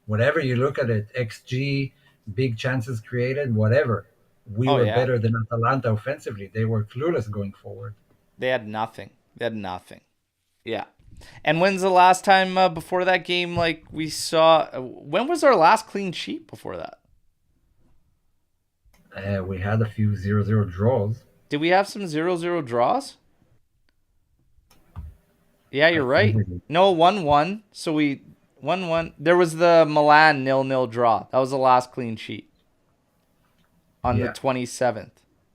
Whatever you look at it, XG, big chances created, whatever. We Oh were yeah. better than Atalanta offensively. They were clueless going forward. They had nothing. They had nothing. Yeah. And when's the last time before that game like we saw when was our last clean sheet before that? We had a few 0-0 draws. Did we have some 0-0 draws? Yeah, I you're think right. we did. No, 1-1. So we 1-1. There was the Milan 0-0 draw. That was the last clean sheet on the Yeah, 27th.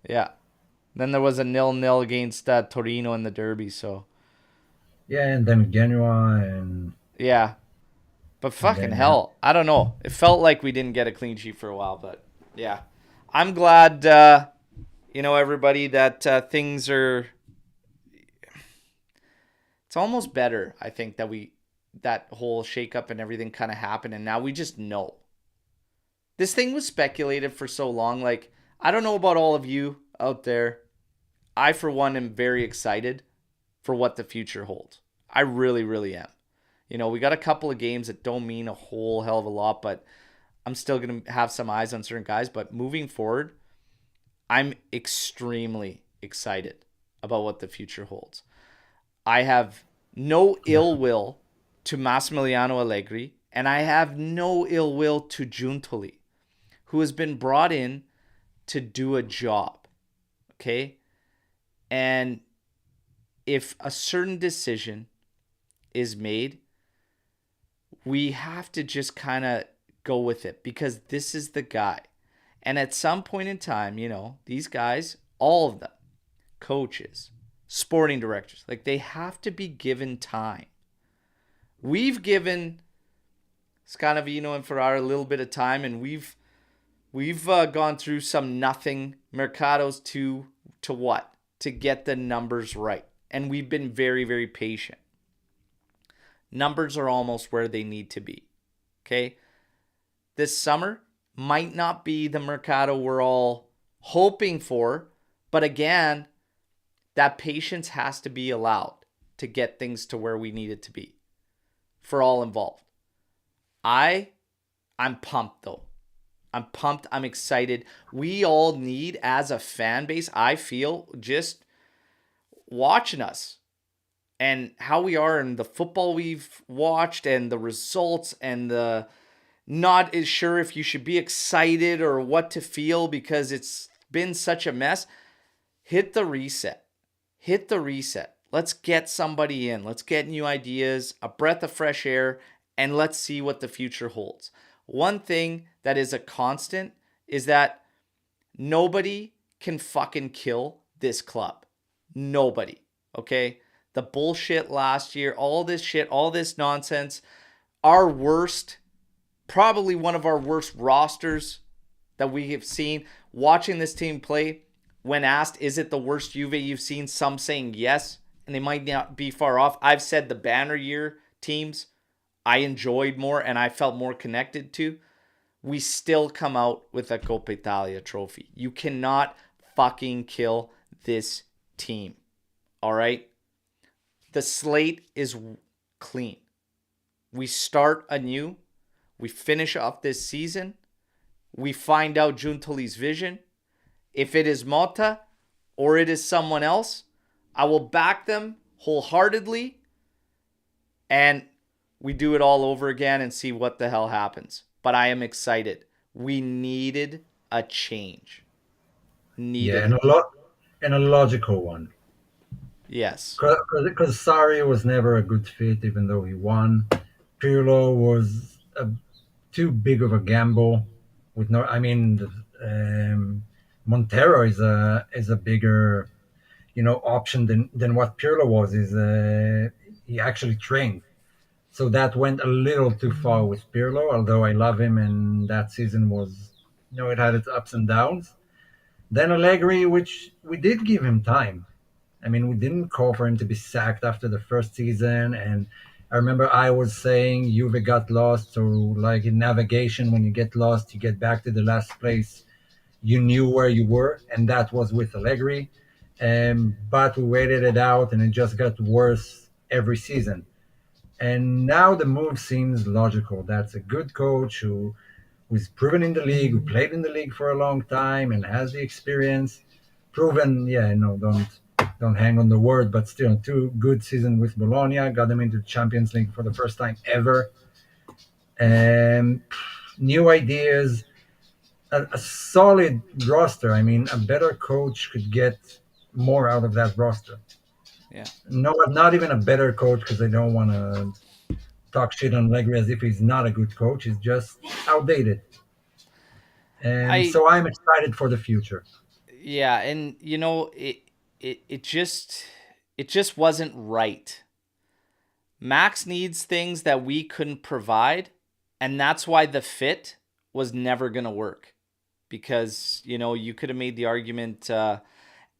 Yeah. Then there was a 0-0 against Torino in the derby, so yeah, and then Genoa yeah. But and fucking then yeah. hell, I don't know. It felt like we didn't get a clean sheet for a while, but yeah. I'm glad everybody that things are it's almost better, I think, that whole shakeup and everything kind of happened, and now we just know. This thing was speculated for so long. Like, I don't know about all of you out there. I, for one, am very excited for what the future holds. I really, really am. We got a couple of games that don't mean a whole hell of a lot, but I'm still going to have some eyes on certain guys. But moving forward, I'm extremely excited about what the future holds. I have no ill will to Massimiliano Allegri, and I have no ill will to Giuntoli, who has been brought in to do a job. Okay? And if a certain decision is made, we have to just kind of go with it because this is the guy. And at some point in time, these guys, all of them, coaches, sporting directors, like they have to be given time. We've given Scanavino and Ferrara a little bit of time, and we've gone through some nothing mercados to what? To get the numbers right. And we've been very, very patient. Numbers are almost where they need to be. Okay? This summer might not be the mercado we're all hoping for, but again, that patience has to be allowed to get things to where we need it to be for all involved. I'm pumped though. I'm pumped. I'm excited. We all need, as a fan base, I feel, just watching us and how we are and the football we've watched and the results and the not as sure if you should be excited or what to feel because it's been such a mess. Hit the reset. Hit the reset. Let's get somebody in. Let's get new ideas, a breath of fresh air, and let's see what the future holds. One thing that is a constant is that nobody can fucking kill this club. Nobody. Okay? The bullshit last year, all this shit, all this nonsense, our worst, probably one of our worst rosters that we have seen. Watching this team play, when asked, is it the worst Juve you've seen? Some saying yes, and they might not be far off. I've said the banner year teams I enjoyed more and I felt more connected to. We still come out with a Coppa Italia trophy. You cannot fucking kill this team. All right? The slate is clean. We start anew. We finish off this season. We find out Giuntoli's vision. If it is Motta or it is someone else, I will back them wholeheartedly. And we do it all over again and see what the hell happens. But I am excited. We needed a change. Yeah, Needed and it. a logical one. Yes. Because Sarri was never a good fit, even though he won. Pirlo was too big of a gamble. With no, I mean, Montero is a bigger option than what Pirlo was. Is he actually trained? So that went a little too far with Pirlo. Although I love him, and that season was it had its ups and downs. Then Allegri, which we did give him time. I mean, we didn't call for him to be sacked after the first season. And I remember I was saying Juve got lost. So, like in navigation, when you get lost, you get back to the last place you knew where you were. And that was with Allegri. But we waited it out, and it just got worse every season. And now the move seems logical. That's a good coach who's proven in the league, who played in the league for a long time and has the experience. Proven, yeah, no, don't hang on the word, but still 2 good seasons with Bologna, got them into the Champions League for the first time ever. And new ideas, a solid roster. I mean, a better coach could get more out of that roster. Yeah. No, not even a better coach because I don't want to talk shit on Allegri as if he's not a good coach. He's just outdated. And I so I'm excited for the future. yeah, and it just wasn't right. Max needs things that we couldn't provide, and that's why the fit was never going to work. Because, you could have made the argument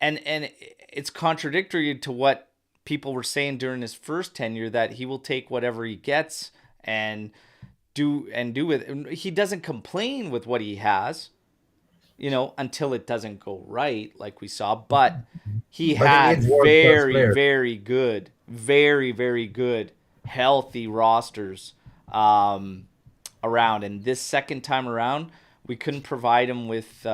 and it's contradictory to what people were saying during his first tenure that he will take whatever he gets and do with it. He doesn't complain with what he has, until it doesn't go right, like we saw. But he But he had needs world class very, players. very good, very, very good, healthy rosters around. And this second time around, we couldn't provide him with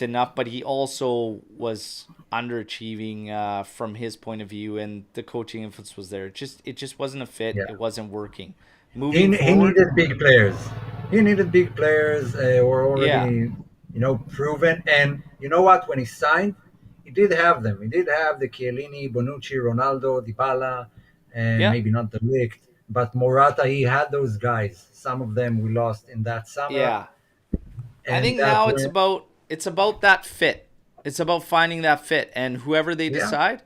enough. But he also was underachieving from his point of view, and the coaching influence was there. It just wasn't a fit. Yeah. It wasn't working. He, Moving he forward, needed big players. He needed big players who were yeah, already, proven. And you know what? When he signed, he did have them. He did have the Chiellini, Bonucci, Ronaldo, Dybala, and yeah, maybe not the Ligt, but Morata. He had those guys. Some of them we lost in that summer, yeah. I and think that's now it's when, about it's about that fit. It's about finding that fit, and whoever they yeah. decide,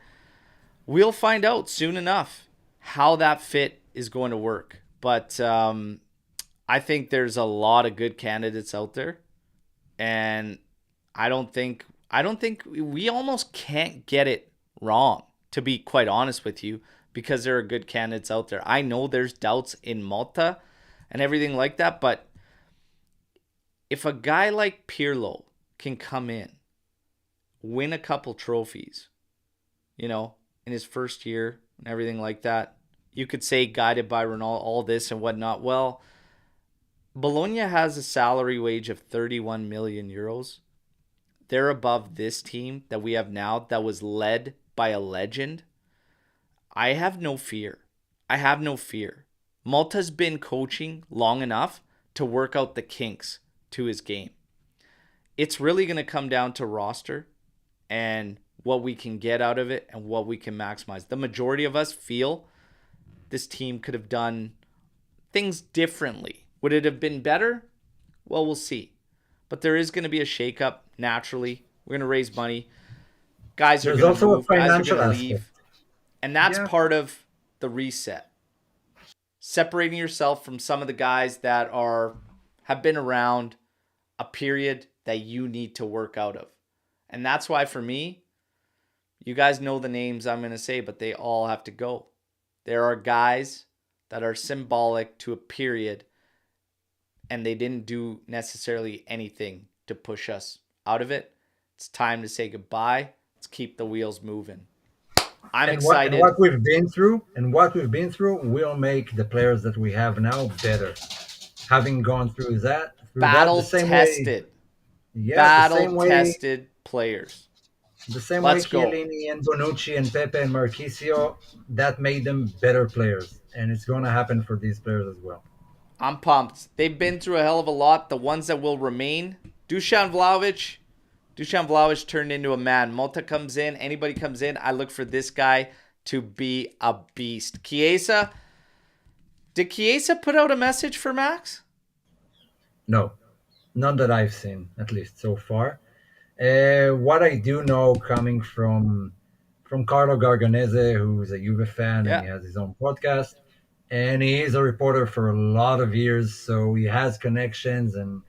we'll find out soon enough how that fit is going to work. But I think there's a lot of good candidates out there, and I don't think we almost can't get it wrong. To be quite honest with you, because there are good candidates out there. I know there's doubts in Motta and everything like that, but if a guy like Pirlo can come in, win a couple trophies, in his first year and everything like that, you could say guided by Ronaldo, all this and whatnot. Well, Bologna has a salary wage of 31 million euros. They're above this team that we have now that was led by a legend. I have no fear. I have no fear. Malta's been coaching long enough to work out the kinks to his game. It's really going to come down to roster and what we can get out of it and what we can maximize. The majority of us feel this team could have done things differently. Would it have been better? Well, we'll see. But there is going to be a shakeup naturally. We're going to raise money. Guys are There's going to also a move. Guys are going financial to aspect. leave. And that's Yeah. part of the reset. Separating yourself from some of the guys that have been around a period that you need to work out of. And that's why for me, you guys know the names I'm going to say, but they all have to go. There are guys that are symbolic to a period, and they didn't do necessarily anything to push us out of it. It's time to say goodbye. Let's keep the wheels moving. I'm And what and excited. what we've been through and what we've been through will make the players that we have now better. Having gone through that the Battle same way, tested. yeah, Battle tested players. the same way Let's go. Chiellini and Bonucci and Pepe and Marquisio, that made them better players, and it's going to happen for these players as well. I'm pumped. They've been through a hell of a lot. The ones that will remain, Dusan Vlahovic turned into a man. Motta comes in. Anybody comes in, I look for this guy to be a beast. Chiesa, did Chiesa put out a message for Max? No, none that I've seen, at least so far. What I do know, coming from Carlo Garganese, who's a Juve fan and Yeah. he has his own podcast, and he is a reporter for a lot of years, so he has connections. And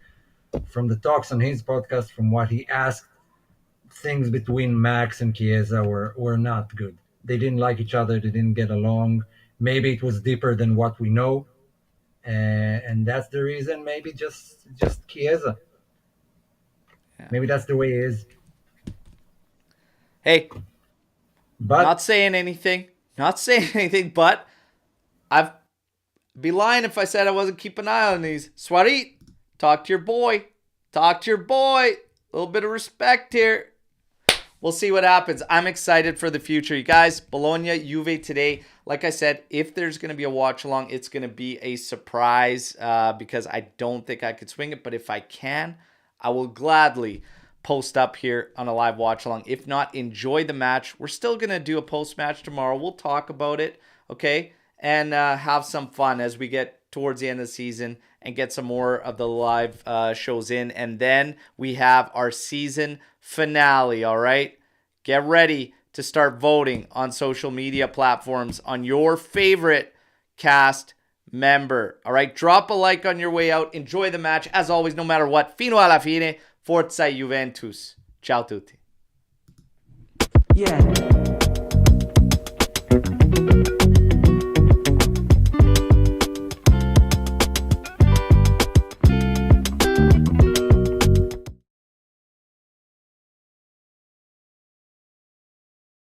from the talks on his podcast, from what he asked, things between Max and Chiesa were not good. They didn't like each other. They didn't get along. Maybe it was deeper than what we know, and that's the reason. Maybe just Chiesa. Yeah. Maybe that's the way it is. Hey, But not saying anything. Not saying anything, but I'd be lying if I said I wasn't keeping an eye on these. Swarit, talk to your boy. Talk to your boy. A little bit of respect here. We'll see what happens. I'm excited for the future. You guys, Bologna, Juve today. Like I said, if there's going to be a watch along, it's going to be a surprise because I don't think I could swing it. But if I can, I will gladly post up here on a live watch along. If not, enjoy the match. We're still going to do a post match tomorrow. We'll talk about it, okay? And have some fun as we get towards the end of the season and get some more of the live shows in. And then we have our season finale, all right? Get ready to start voting on social media platforms on your favorite cast member, all right? Drop a like on your way out. Enjoy the match. As always, no matter what, fino alla fine, Forza Juventus. Ciao tutti. Yeah.